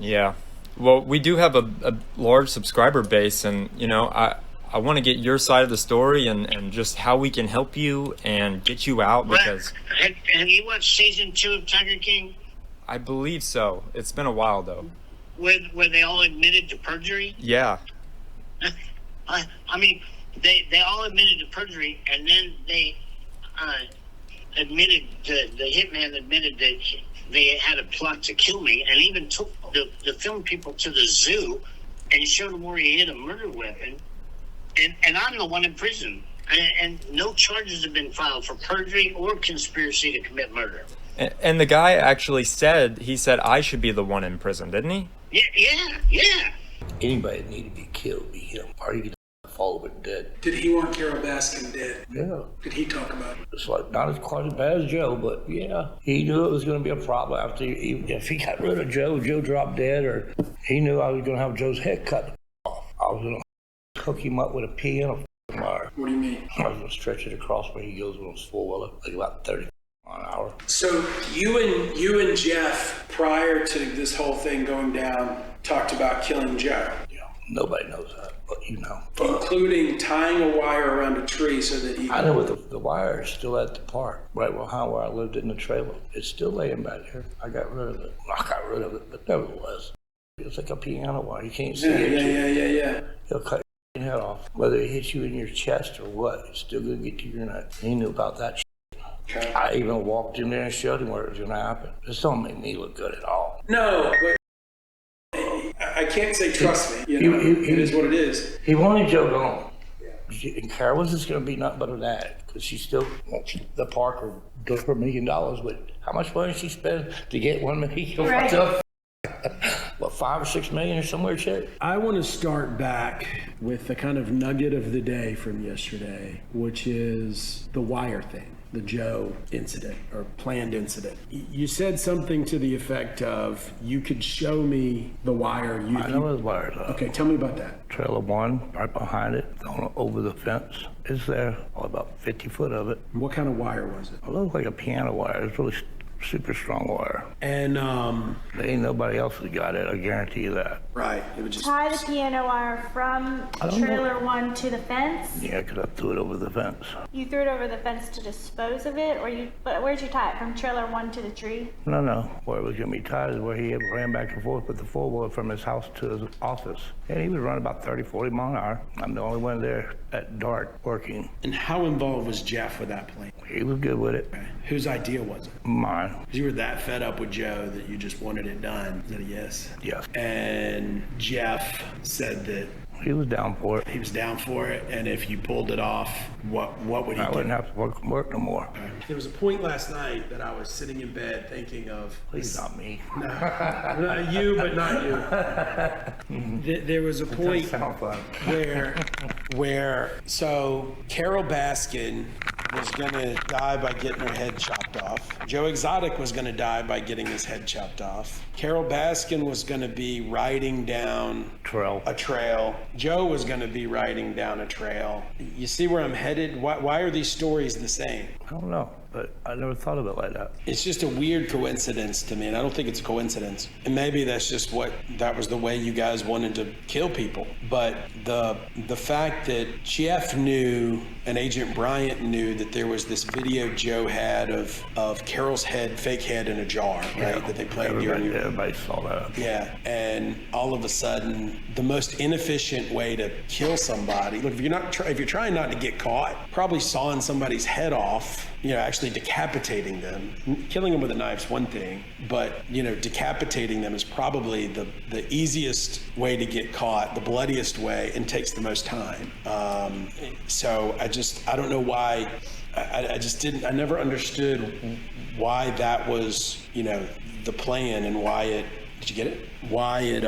Yeah. Well, we do have a large subscriber base, and, you know, I want to get your side of the story and just how we can help you and get you out, because... Have you watched season 2 of Tiger King? I believe so. It's been a while, though. Where they all admitted to perjury? Yeah. I mean... They all admitted to perjury, and then they admitted, the hitman admitted that they had a plot to kill me, and even took the film people to the zoo and showed them where he hid a murder weapon. And I'm the one in prison. And no charges have been filed for perjury or conspiracy to commit murder. And the guy actually said, I should be the one in prison, didn't he? Yeah. Anybody that needed to be killed, be him. Or you could follow it dead. Did he want Carol Baskin dead? Yeah. Did he talk about it? It's like not as quite as bad as Joe, but yeah, he knew it was going to be a problem after if he got rid of Joe dropped dead, or he knew I was going to have Joe's head cut off. I was going to hook him up with a pea and a wire. What do you mean? I was going to stretch it across where he goes on his four-wheeler, like about 30 an hour. So you and Jeff, prior to this whole thing going down, talked about killing Joe. Yeah, nobody knows that. But you know, including tying a wire around a tree so that he... I know, but the wire is still at the park, right behind where I lived in the trailer. It's still laying back here. I got rid of it. I got rid of it, but nevertheless, it's like a piano wire. You can't see it. Yeah. He'll cut your head off. Whether it hits you in your chest or what, it's still going to get to your neck. He knew about that shit. I even walked in there and showed him where it was going to happen. This don't make me look good at all. No, but I can't say trust me. You know, it is what it is. He wanted Joe gone. And Carol was just going to be nothing but an addict because she still wants the park or go for $1 million. But how much money she spent to get $1 million? Right. What, 5 or 6 million or somewhere, Chet? I want to start back with the kind of nugget of the day from yesterday, which is the wire thing. The Joe incident or planned incident. You said something to the effect of, you could show me the wire. I know those wires are. Okay, tell me about that. Trailer 1, right behind it, going over the fence. It's there, about 50 foot of it. What kind of wire was it? It looked like a piano wire. It's really super strong wire. And there ain't nobody else that got it, I guarantee you that. Right. It would just tie the piano wire from trailer 1 to the fence. Yeah, because I threw it over the fence. You threw it over the fence to dispose of it, or but where'd you tie it? From trailer 1 to the tree? No. Where it was going to be tied is where he ran back and forth with the four-wheeler from his house to his office. And he was running about 30, 40 mile an hour. I'm the only one there at dark working. And how involved was Jeff with that plan? He was good with it. Okay. Whose idea was it? Mine. You were that fed up with Joe that you just wanted it done. Is that a yes? Yes. And Jeff said that he was down for it. He was down for it, and if you pulled it off, what would he do? I wouldn't have to work no more. Okay. There was a point last night that I was sitting in bed thinking of... Please not me. No, not you, but not you. There was a point where so Carol Baskin was going to die by getting her head chopped off. Joe Exotic was going to die by getting his head chopped off. Carol Baskin was going to be riding down a trail. Joe was going to be riding down a trail. You see where I'm headed? Why are these stories the same? I don't know, but I never thought of it like that. It's just a weird coincidence to me, and I don't think it's a coincidence. And maybe that's just that was the way you guys wanted to kill people. But the fact that Jeff knew and Agent Bryant knew that there was this video Joe had of Carol's head, fake head in a jar, right? That they played during. Everybody saw that. Yeah, and all of a sudden, the most inefficient way to kill somebody. Look, if you're trying not to get caught, probably sawing somebody's head off, actually decapitating them. Killing them with a knife's one thing, but decapitating them is probably the easiest way to get caught, the bloodiest way, and takes the most time. So I don't know why. I never understood why that was, the plan and why it, did you get it? Why it,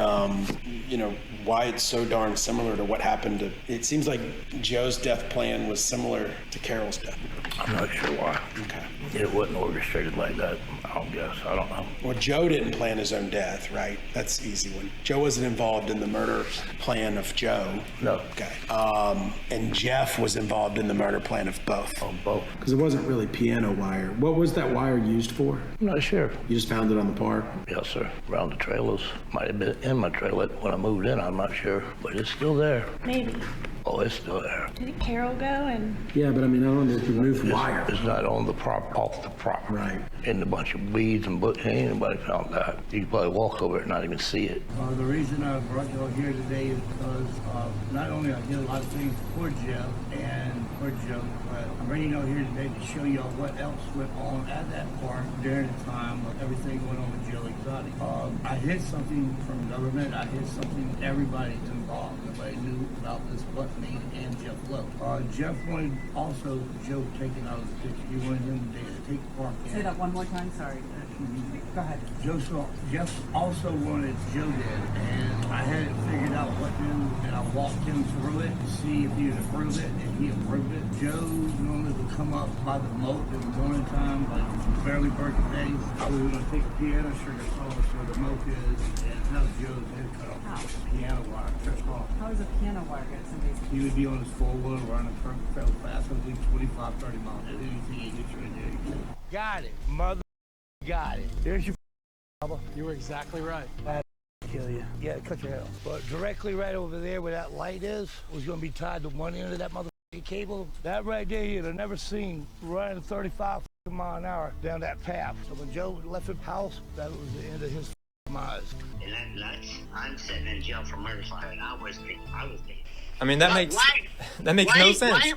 why it's so darn similar to what happened to, it seems like Joe's death plan was similar to Carol's death. I'm not sure why. Okay. It wasn't orchestrated like that, I don't guess. I don't know. Well, Joe didn't plan his own death, right? That's the easy one. Joe wasn't involved in the murder plan of Joe. No. Okay. And Jeff was involved in the murder plan of both. Oh, both. Because it wasn't really piano wire. What was that wire used for? I'm not sure. You just found it on the park? Yes, sir. Around the trailers. Might have been in my trailer when I moved in, I'm not sure. But it's still there. Maybe. Oh, it's still there. Did Carol go and... Yeah, but I don't know if you moved wire. It's not on the off the prop. Right. In a bunch of weeds and ain't anybody found that. You can probably walk over it and not even see it. The reason I brought you all here today is because not only I did a lot of things for Jeff and for Joe, but I'm bringing you all here today to show you all what else went on at that park during the time of everything went on with Joe Exotic. I hid something from government. I hid something everybody's involved. Nobody knew about this but me and Jeff Lowe. Jeff wanted also Joe taken out of the picture. He wanted him to take the park. Say that one more time, sorry. Go ahead. Jeff also wanted Joe dead, and I had it figured out what to do, and I walked him through it to see if he would approve it, and he approved it. Joe normally would come up by the moat in the morning time, like barely birthday days. I was going to take a piano sugar sauce where the moat is, and have Joe's head cut off with a piano wire. How does a piano wire get somebody's? He would be on his four-wheeler running fairly fast, I think 25, 30 miles. Anything he gets right there. Got it, mother. Got it. There's your mother. You were exactly right. That kill you. Yeah, cut your head off. But directly right over there where that light is was going to be tied to one end of that motherfucking cable. That right there you'd have never seen running 35 miles an hour down that path. So when Joe left his house, that was the end of his demise. Isn't that nuts? I'm sitting in jail for murder fire, and I was dead. I mean, that makes no sense.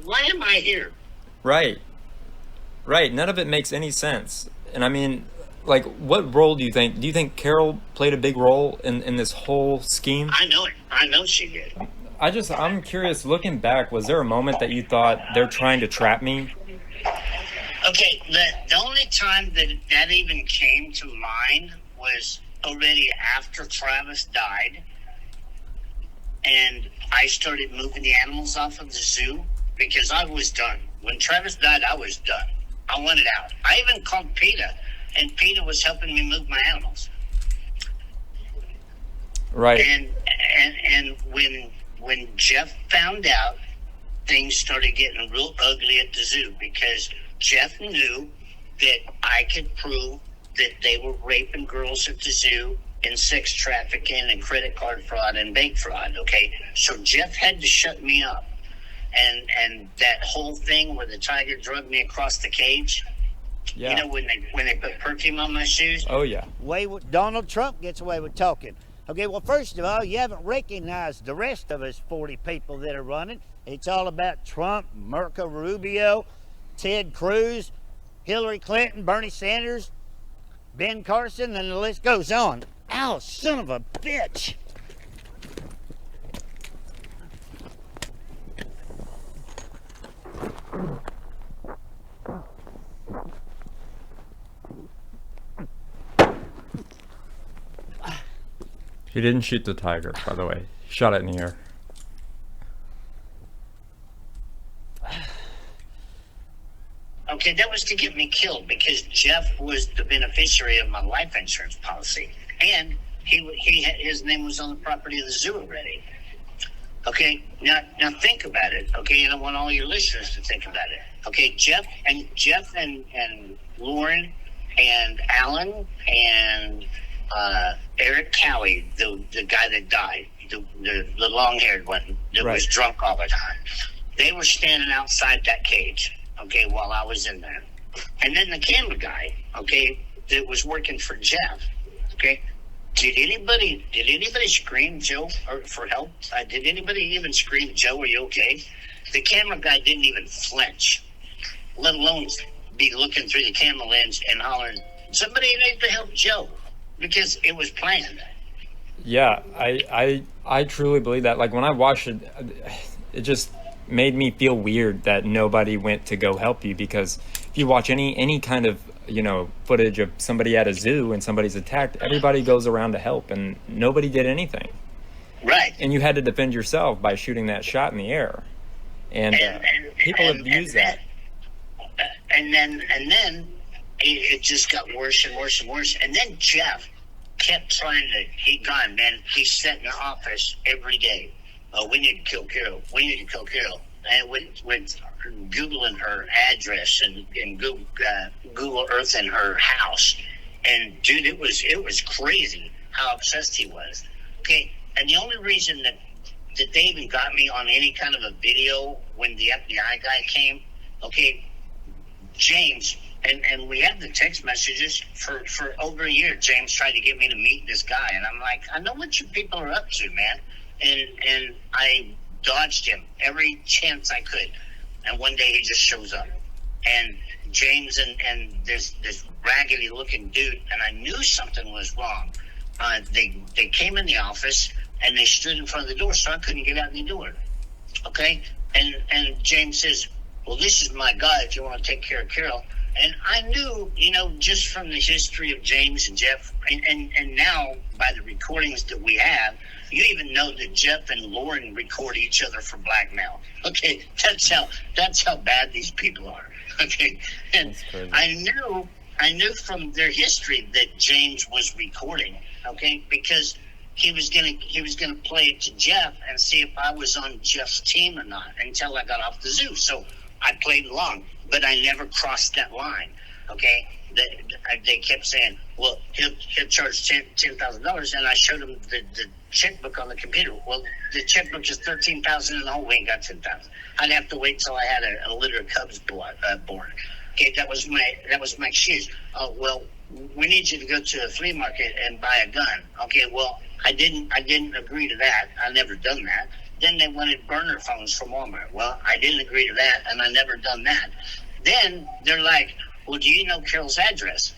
Why am I here? Right. Right, none of it makes any sense. And I mean, like, what role do you think Carol played a big role in this whole scheme? I know it. I know she did. I'm curious, looking back, was there a moment that you thought they're trying to trap me? Okay, the only time that even came to mind was already after Travis died, and I started moving the animals off of the zoo because I was done. When Travis died, I was done. I wanted out. I even called PETA, and PETA was helping me move my animals. Right. And when Jeff found out, things started getting real ugly at the zoo because Jeff knew that I could prove that they were raping girls at the zoo and sex trafficking and credit card fraud and bank fraud, okay? So Jeff had to shut me up. And that whole thing where the tiger drugged me across the cage, yeah. You know, when they put perfume on my shoes? Oh, yeah. Donald Trump gets away with talking. Okay, well, first of all, you haven't recognized the rest of us 40 people that are running. It's all about Trump, Marco Rubio, Ted Cruz, Hillary Clinton, Bernie Sanders, Ben Carson, and the list goes on. Ow, son of a bitch! He didn't shoot the tiger, by the way. He shot it in the air. Okay, that was to get me killed because Jeff was the beneficiary of my life insurance policy, and his name was on the property of the zoo already. Okay, now think about it. Okay, and I want all your listeners to think about it. Okay, Jeff and Lauren and Alan and Eric Cowie, the guy that died, the long-haired one that was drunk all the time. They were standing outside that cage, okay, while I was in there. And then the camera guy, okay, that was working for Jeff, okay. Did anybody scream, Joe, or for help? Did anybody even scream, Joe, are you okay? The camera guy didn't even flinch, let alone be looking through the camera lens and hollering, somebody needs to help Joe, because it was planned. Yeah, I truly believe that. Like, when I watched it, it just made me feel weird that nobody went to go help you, because if you watch any kind of, you know, footage of somebody at a zoo and somebody's attacked, everybody goes around to help, and nobody did anything. Right. And you had to defend yourself by shooting that shot in the air. And people abuse that. And then it just got worse and worse and worse. And then Jeff kept trying to, he sat in the office every day. Oh, we need to kill Carol. We need to kill Carol. And with Googling her address and Google Earthing her house. And dude, it was crazy how obsessed he was. Okay, and the only reason that they even got me on any kind of a video when the FBI guy came, okay, James, and we had the text messages for over a year. James tried to get me to meet this guy, and I'm like, I know what you people are up to, man. And I dodged him every chance I could. And one day he just shows up. And James and this raggedy looking dude, and I knew something was wrong. They came in the office and they stood in front of the door, so I couldn't get out the door. Okay? And James says, well, this is my guy if you want to take care of Carol. And I knew, you know, just from the history of James and Jeff, and now by the recordings that we have, you even know that Jeff and Lauren record each other for blackmail. Okay, that's how bad these people are. Okay, and I knew from their history that James was recording. Okay, because he was gonna play it to Jeff and see if I was on Jeff's team or not until I got off the zoo. So I played along, but I never crossed that line. Okay, they kept saying, well, he'll charge $10,000, and I showed him the checkbook on the computer. Well, the checkbook is $13,000 in the hole. We ain't got $10,000. I'd have to wait till I had a litter of cubs born. Okay, that was my excuse. Well, we need you to go to a flea market and buy a gun. Okay, well, I didn't agree to that. I never done that. Then they wanted burner phones from Walmart. Well, I didn't agree to that, and I never done that. Then they're like, well, do you know Carol's address?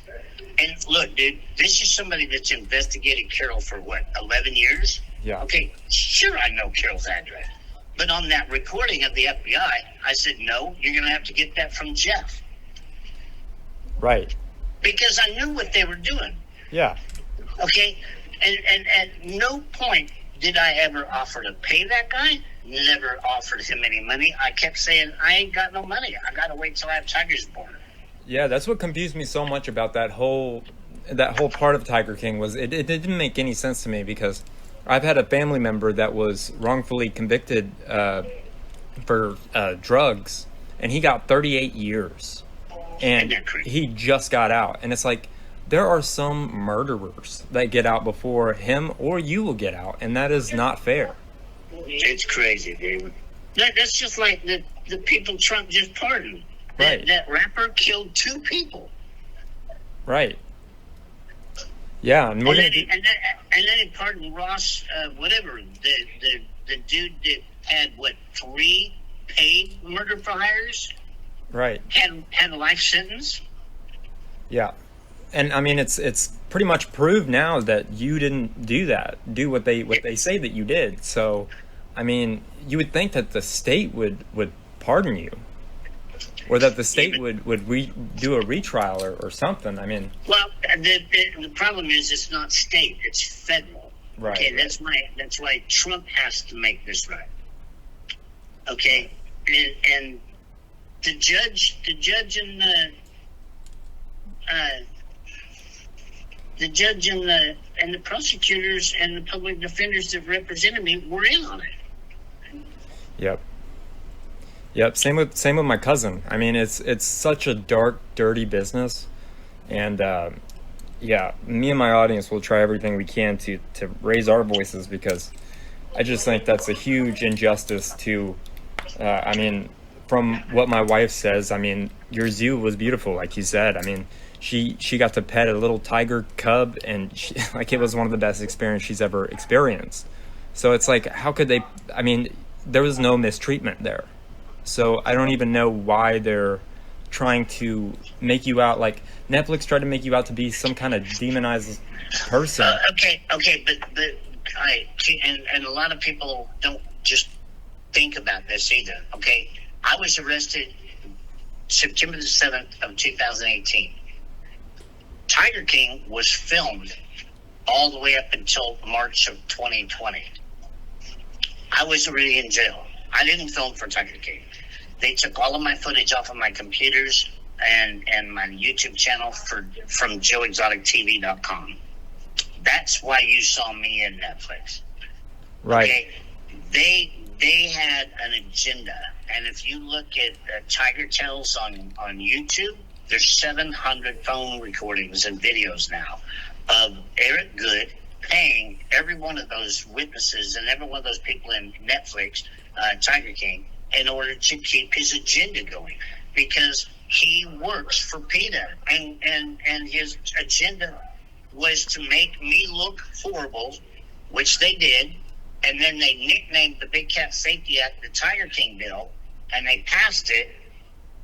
And look, dude, this is somebody that's investigated Carol for what, 11 years? Yeah. Okay, sure, I know Carol's address. But on that recording of the FBI, I said, no, you're going to have to get that from Jeff. Right. Because I knew what they were doing. Yeah. Okay? And at no point did I ever offer to pay that guy. Never offered him any money. I kept saying, I ain't got no money. I got to wait till I have tigers born. Yeah, that's what confused me so much about that whole part of Tiger King was it didn't make any sense to me, because I've had a family member that was wrongfully convicted for drugs, and he got 38 years, and he just got out. And it's like, there are some murderers that get out before him or you will get out, and that is not fair. It's crazy, dude. That's just like the people Trump just pardoned. Right. That rapper killed 2 people. Right. Yeah, And then he pardoned Ross, whatever, the dude that had, 3 paid murder for hires? Right. Had a life sentence? Yeah. And I mean, it's pretty much proved now that you didn't do what they say that you did. So, I mean, you would think that the state would pardon you, or that the state would do a retrial or something. I mean, Well, the problem is it's not state; it's federal. Right. Okay, that's why Trump has to make this right. Okay, and the judge and the prosecutors and the public defenders that represented me were in on it. Yep. Same with my cousin. I mean, it's such a dark, dirty business, and yeah, me and my audience will try everything we can to raise our voices, because I just think that's a huge injustice to. I mean, from what my wife says, I mean, your zoo was beautiful, like you said. I mean, she got to pet a little tiger cub, and like, it was one of the best experiences she's ever experienced. So it's like, how could they? I mean, there was no mistreatment there. So I don't even know why they're trying to make you out, like Netflix tried to make you out to be some kind of demonized person. Okay, but and a lot of people don't just think about this either. Okay, I was arrested September the 7th of 2018. Tiger King was filmed all the way up until March of 2020. I was already in jail. I didn't film for Tiger King. They took all of my footage off of my computers and my YouTube channel from joeexotictv.com. That's why you saw me in Netflix. Right. Okay? They had an agenda. And if you look at Tiger Tales on YouTube, there's 700 phone recordings and videos now of Eric Good paying every one of those witnesses and every one of those people in Netflix, Tiger King, in order to keep his agenda going, because he works for PETA, and his agenda was to make me look horrible, which they did, and then they nicknamed the Big Cat Safety Act the Tiger King bill, and they passed it,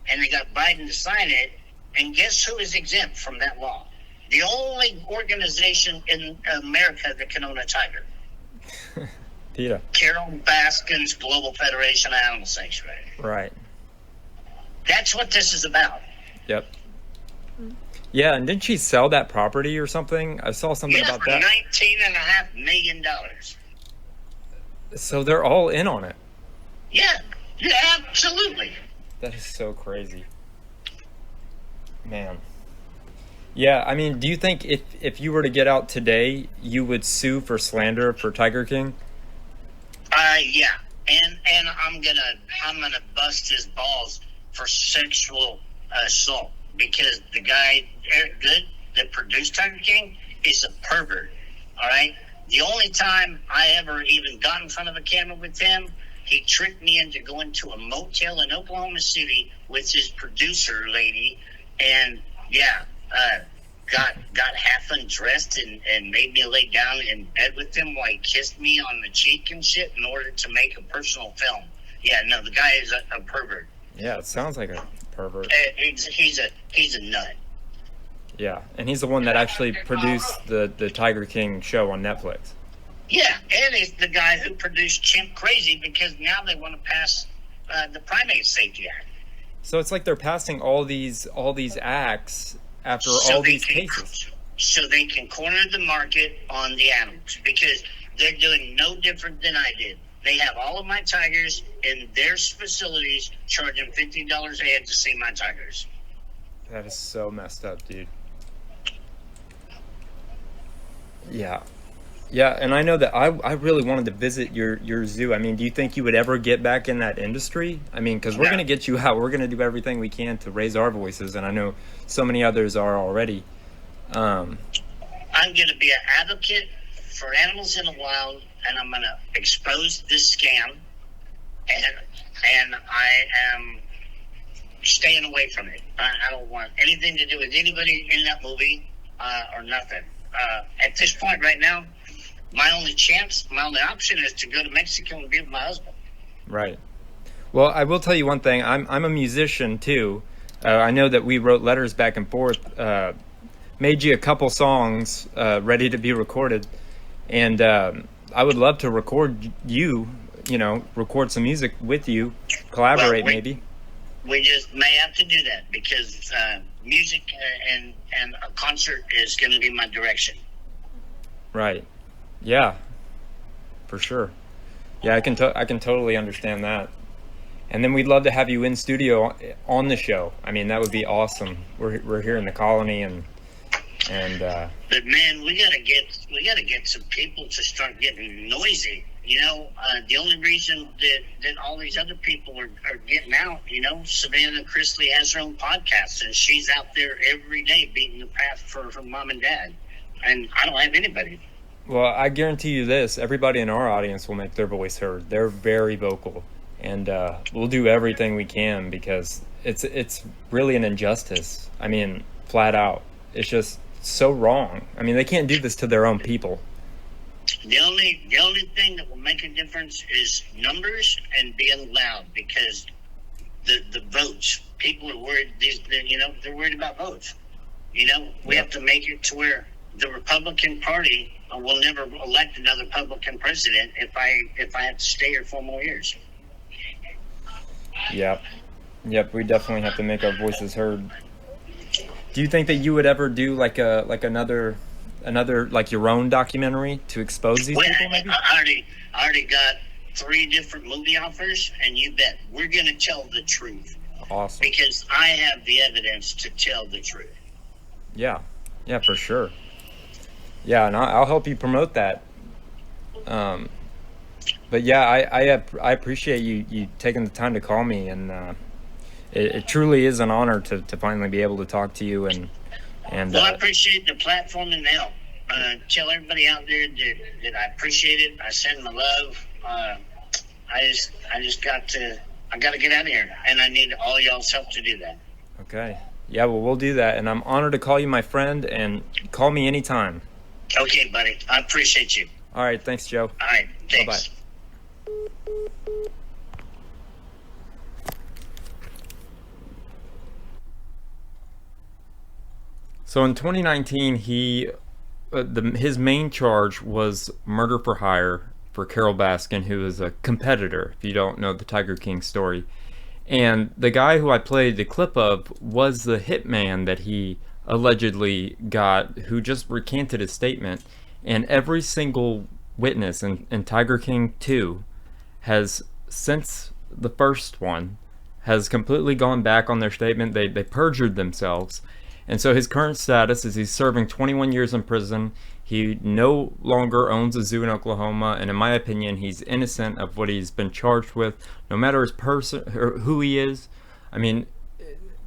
and they got Biden to sign it, and guess who is exempt from that law? The only organization in America that can own a tiger. PETA. Carol Baskin's Global Federation of Animal Sanctuary. Right. That's what this is about. Yep. Yeah, and didn't she sell that property or something? I saw something about for that. $19.5 million. So they're all in on it. Yeah, absolutely. That is so crazy. Man. Yeah, I mean, do you think if you were to get out today, you would sue for slander for Tiger King? Yeah, and I'm gonna bust his balls for sexual assault, because the guy Eric Good that produced Tiger King is a pervert. All right, the only time I ever even got in front of a camera with him, he tricked me into going to a motel in Oklahoma City with his producer lady, and got half undressed and made me lay down in bed with him while he kissed me on the cheek and shit in order to make a personal film. Yeah, no, the guy is a pervert. Yeah, it sounds like Pervert. He's a nut. Yeah, and he's the one that actually produced the Tiger King show on Netflix. Yeah, and he's the guy who produced Chimp Crazy, because now they want to pass the Primate Safety Act. So it's like they're passing all these acts after all these cases. So they can corner the market on the animals, because they're doing no different than I did. They have all of my tigers in their facilities, charging $50 a head to see my tigers. That is so messed up, dude. Yeah. Yeah, and I know that I really wanted to visit your zoo. I mean, do you think you would ever get back in that industry? I mean, because we're going to get you out. We're going to do everything we can to raise our voices, and I know so many others are already. I'm going to be an advocate for animals in the wild, and I'm going to expose this scam, and I am staying away from it. I don't want anything to do with anybody in that movie or nothing. At this point right now, my only option is to go to Mexico and be with my husband. Right. Well, I will tell you one thing. I'm a musician too. I know that we wrote letters back and forth, made you a couple songs ready to be recorded, and I would love to record record some music with you, collaborate maybe. We just may have to do that, because music and a concert is going to be my direction. Right. Yeah. For sure. Yeah, I can totally understand that. And then we'd love to have you in studio on the show. I mean, that would be awesome. We're here in the colony, and but man, we gotta get some people to start getting noisy. The only reason that all these other people are getting out, Savannah Chrisley has her own podcast, and she's out there every day beating the path for her mom and dad, and I don't have anybody. Well, I guarantee you this: everybody in our audience will make their voice heard. They're very vocal, and we'll do everything we can, because it's really an injustice. I mean, flat out, it's just so wrong. I mean, they can't do this to their own people. The only thing that will make a difference is numbers and being loud, because the votes. People are worried. They're worried about votes. We have to make it to where the Republican Party will never elect another Republican president if I have to stay here 4 more years. Yep. We definitely have to make our voices heard. Do you think that you would ever do like another like your own documentary to expose these people? Maybe I already got 3 different movie offers, and you bet we're going to tell the truth. Awesome. Because I have the evidence to tell the truth. Yeah, for sure. Yeah, and I'll help you promote that. But yeah, I appreciate you taking the time to call me, and it truly is an honor to finally be able to talk to you. And well, I appreciate the platform and the help. Tell everybody out there that I appreciate it. I send my love. I got to get out of here, and I need all y'all's help to do that. Okay. Yeah, well, we'll do that, and I'm honored to call you my friend, and call me anytime. Okay, buddy. I appreciate you. All right. Thanks, Joe. All right. Thanks. Bye-bye. So in 2019, his main charge was murder for hire for Carol Baskin, who is a competitor, if you don't know the Tiger King story. And the guy who I played the clip of was the hitman that he allegedly got, who just recanted his statement. And every single witness in Tiger King 2 has, since the first one, has completely gone back on their statement. They perjured themselves. And so his current status is he's serving 21 years in prison. He no longer owns a zoo in Oklahoma, and in my opinion, he's innocent of what he's been charged with, no matter his person or who he is. I mean,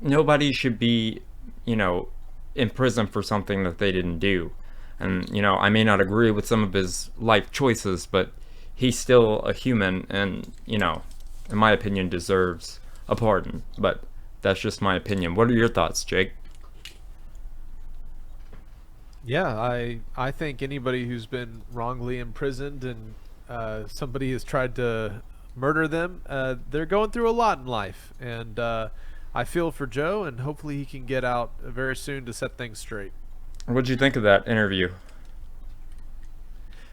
nobody should be, in prison for something that they didn't do. And, I may not agree with some of his life choices, but he's still a human and, in my opinion, deserves a pardon. But that's just my opinion. What are your thoughts, Jake? Yeah, I think anybody who's been wrongly imprisoned and somebody has tried to murder them, they're going through a lot in life. And I feel for Joe, and hopefully he can get out very soon to set things straight. What'd you think of that interview?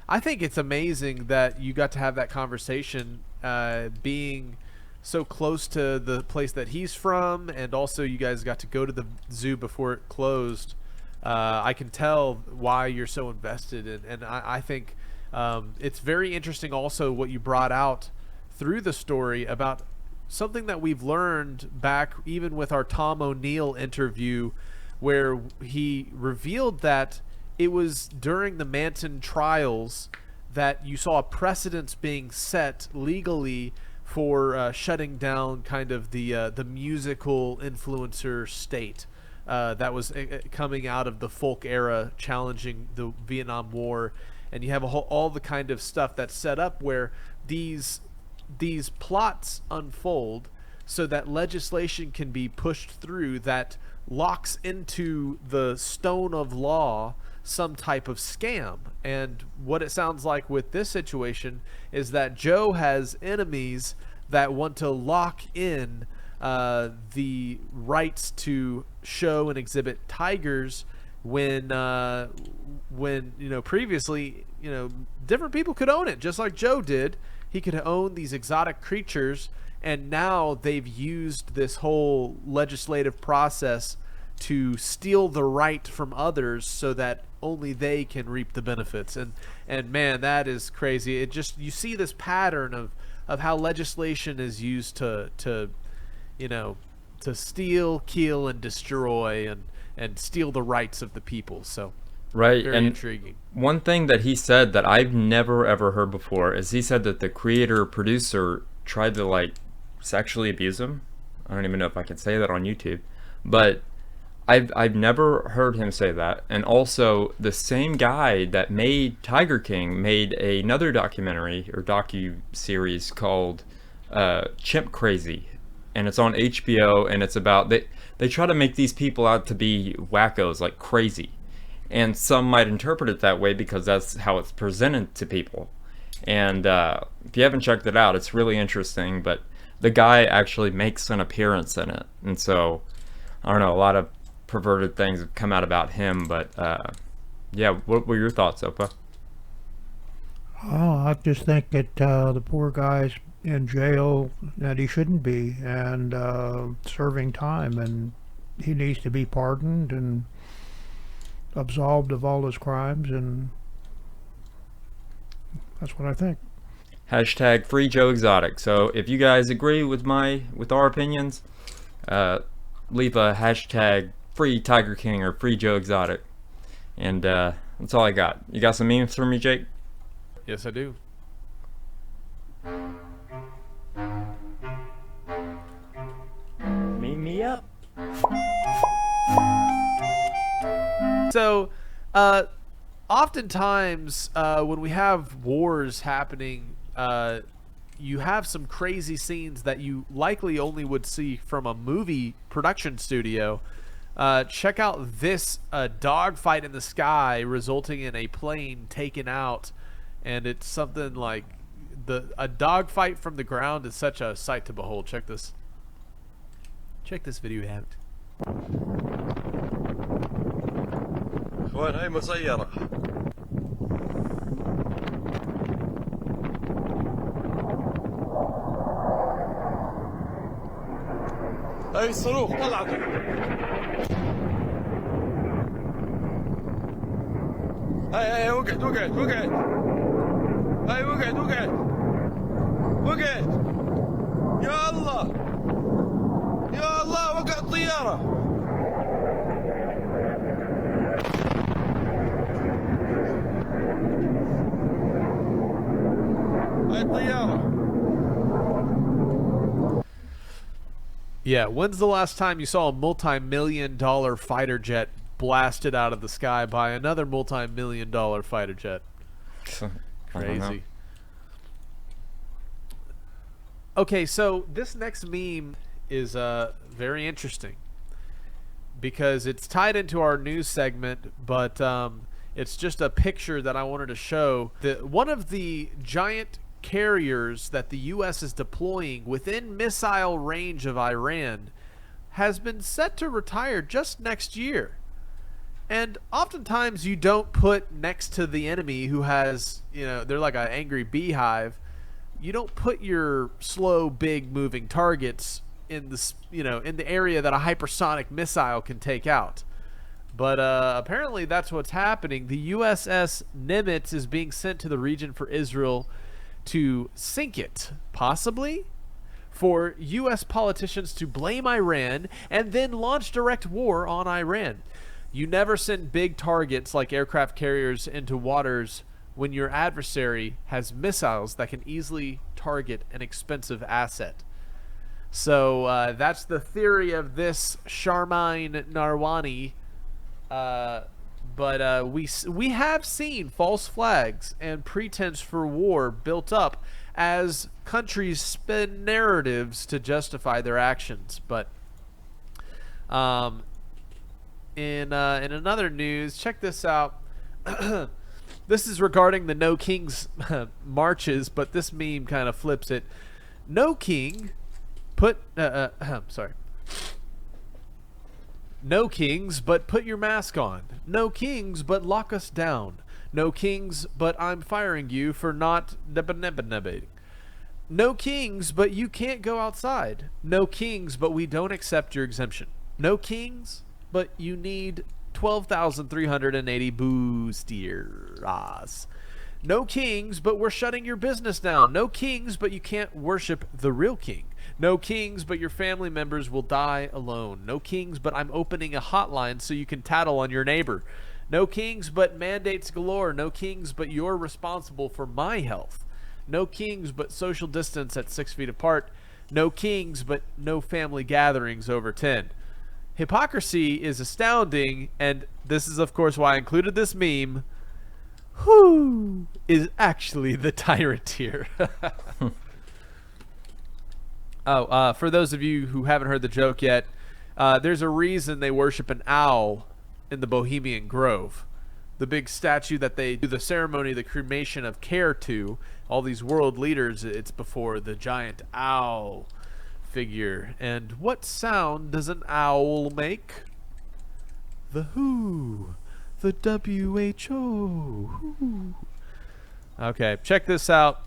I think it's amazing that you got to have that conversation, being so close to the place that he's from, and also you guys got to go to the zoo before it closed. I can tell why you're so invested, and I think it's very interesting also what you brought out through the story about something that we've learned back even with our Tom O'Neill interview, where he revealed that it was during the Manson trials that you saw a precedence being set legally for shutting down kind of the musical influencer state that was coming out of the folk era, challenging the Vietnam War, and you have all the kind of stuff that's set up where these plots unfold so that legislation can be pushed through that locks into the stone of law some type of scam. And what it sounds like with this situation is that Joe has enemies that want to lock in the rights to show and exhibit tigers when previously different people could own it, just like Joe did. He could own these exotic creatures, and now they've used this whole legislative process to steal the right from others so that only they can reap the benefits. And man, that is crazy. It just, you see this pattern of how legislation is used to steal, kill, and destroy, and steal the rights of the people. So right, very and intriguing. One thing that he said that I've never ever heard before is he said that the creator producer tried to like sexually abuse him. I don't even know if I can say that on YouTube, but I've never heard him say that. And also, the same guy that made Tiger King made another documentary or docu-series called Chimp Crazy, and it's on HBO, and it's about they try to make these people out to be wackos, like crazy, and some might interpret it that way because that's how it's presented to people. And if you haven't checked it out, it's really interesting. But the guy actually makes an appearance in it, and so I don't know, a lot of perverted things have come out about him. But yeah, what were your thoughts, Opa? Oh, I just think that the poor guy's in jail that he shouldn't be, and serving time, and he needs to be pardoned and absolved of all his crimes, and that's what I think. Hashtag free Joe Exotic. So if you guys agree with our opinions, leave a hashtag free Tiger King or free Joe Exotic. And that's all I got. You got some memes for me, Jake? Yes, I do. Meet me up. So, oftentimes, when we have wars happening, you have some crazy scenes that you likely only would see from a movie production studio. Check out this dogfight in the sky resulting in a plane taken out, and it's something like a dogfight from the ground is such a sight to behold. Check this video out. اخوان هاي مسيرة هاي الصاروخ طلعته هاي وقعت هاي وقعت يا الله وقعت الطيارة Yeah, when's the last time you saw a multi-million-dollar fighter jet blasted out of the sky by another multi-million-dollar fighter jet? Crazy. Okay, so this next meme is very interesting because it's tied into our news segment, but it's just a picture that I wanted to show. One of the giant carriers that the U.S. is deploying within missile range of Iran has been set to retire just next year. And oftentimes you don't put next to the enemy who has, they're like an angry beehive. You don't put your slow, big moving targets in the area that a hypersonic missile can take out. But apparently that's what's happening. The USS Nimitz is being sent to the region for Israel to sink it, possibly for U.S. politicians to blame Iran and then launch direct war on Iran. You never send big targets like aircraft carriers into waters when your adversary has missiles that can easily target an expensive asset. So that's the theory of this Sharmine Narwani. But we have seen false flags and pretense for war built up as countries spin narratives to justify their actions. But in another news, check this out. This is regarding the No Kings marches, but this meme kind of flips it. No king put sorry. No kings, but put your mask on. No kings, but lock us down. No kings, but I'm firing you for not nebba-nebba-nebbaing. No kings, but you can't go outside. No kings, but we don't accept your exemption. No kings, but you need 12,380 boosters. No kings, but we're shutting your business down. No kings, but you can't worship the real king. No kings, but your family members will die alone. No kings, but I'm opening a hotline so you can tattle on your neighbor. No kings, but mandates galore. No kings, but you're responsible for my health. No kings, but social distance at 6 feet apart. No kings, but no family gatherings over 10. Hypocrisy is astounding, and this is, of course, why I included this meme. Who is actually the tyrant here? For those of you who haven't heard the joke yet, there's a reason they worship an owl in the Bohemian Grove. The big statue that they do the ceremony, the cremation of care to, all these world leaders, it's before the giant owl figure. And what sound does an owl make? The WHO. The WHO. Okay, check this out.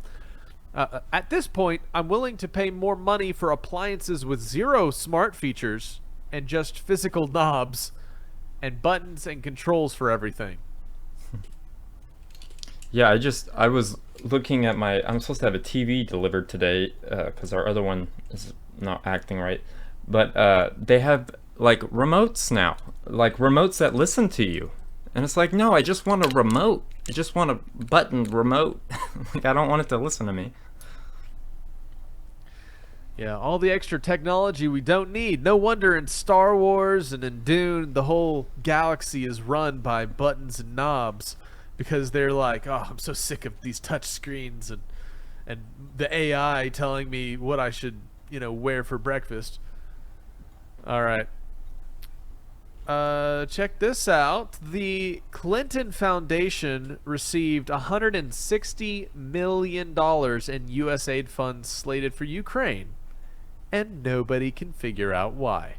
At this point, I'm willing to pay more money for appliances with zero smart features and just physical knobs and buttons and controls for everything. Yeah, I was looking at I'm supposed to have a TV delivered today because our other one is not acting right. But they have like remotes now, like remotes that listen to you. And it's like, no, I just want a remote. I just want a button remote. Like, I don't want it to listen to me. Yeah, all the extra technology we don't need. No wonder in Star Wars and in Dune, the whole galaxy is run by buttons and knobs. Because they're like, oh, I'm so sick of these touch screens and the AI telling me what I should, wear for breakfast. All right. Check this out. The Clinton Foundation received $160 million in U.S. aid funds slated for Ukraine, and nobody can figure out why.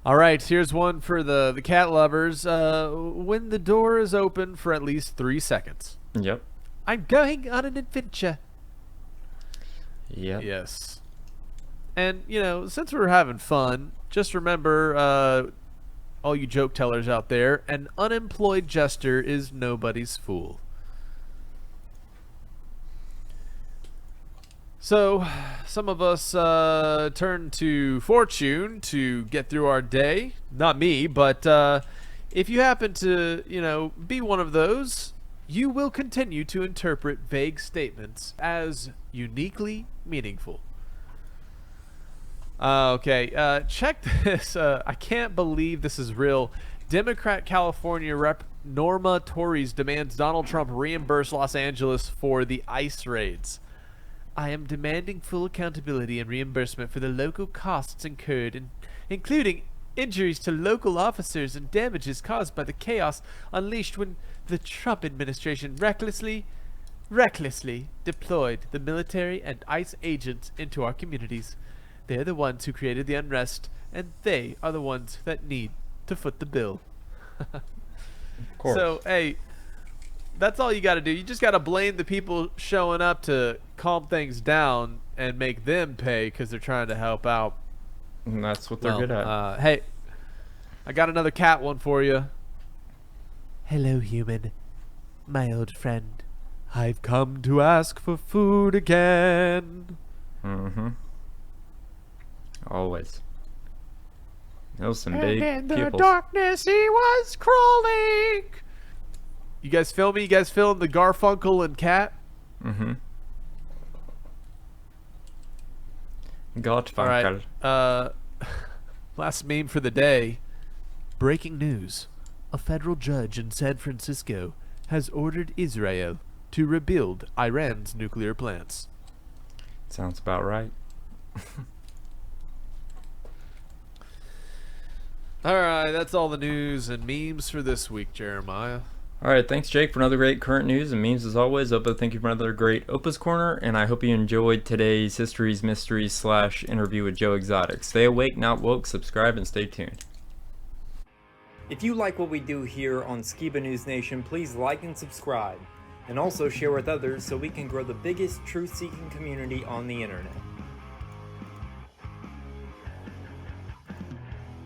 All right, here's one for the cat lovers. When the door is open for at least 3 seconds. Yep. I'm going on an adventure. Yep. Yes. And, since we're having fun, just remember, all you joke tellers out there, an unemployed jester is nobody's fool. So, some of us turn to fortune to get through our day. Not me, but if you happen to, be one of those, you will continue to interpret vague statements as uniquely meaningful. Okay, check this. I can't believe this is real. Democrat California Rep. Norma Torres demands Donald Trump reimburse Los Angeles for the ICE raids. I am demanding full accountability and reimbursement for the local costs incurred, including injuries to local officers and damages caused by the chaos unleashed when the Trump administration recklessly deployed the military and ICE agents into our communities. They're the ones who created the unrest, and they are the ones that need to foot the bill. Of course. So, hey, that's all you got to do. You just got to blame the people showing up to calm things down and make them pay because they're trying to help out. And that's what they're good at. Hey, I got another cat one for you. Hello, human. My old friend. I've come to ask for food again. Mm-hmm. Always. Those some And big in the pupils. darkness he was crawling. You guys feel me? You guys feeling the Garfunkel and cat? Mm-hmm. All right. Last meme for the day. Breaking news. A federal judge in San Francisco has ordered Israel to rebuild Iran's nuclear plants. Sounds about right. Alright, that's all the news and memes for this week, Jeremiah. Alright, thanks Jake for another great current news and memes as always. Opa, thank you for another great Opa's Corner, and I hope you enjoyed today's History's Mysteries / interview with Joe Exotic. Stay awake, not woke, subscribe, and stay tuned. If you like what we do here on Skiba News Nation, please like and subscribe, and also share with others so we can grow the biggest truth-seeking community on the internet.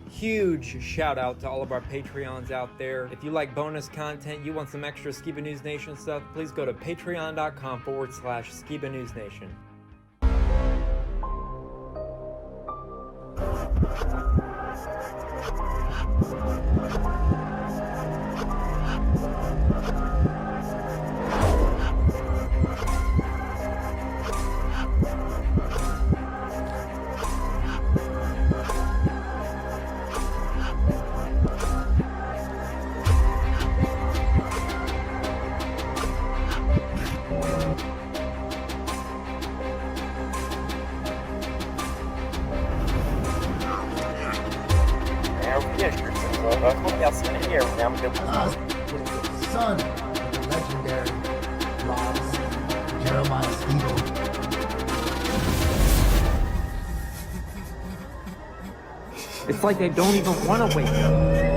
Huge shout out to all of our Patreons out there. If you like bonus content, you want some extra Skiba News Nation stuff, please go to patreon.com/Skiba News Nation. Son of the legendary lost Jeremiah Skiba. It's like they don't even want to wake up.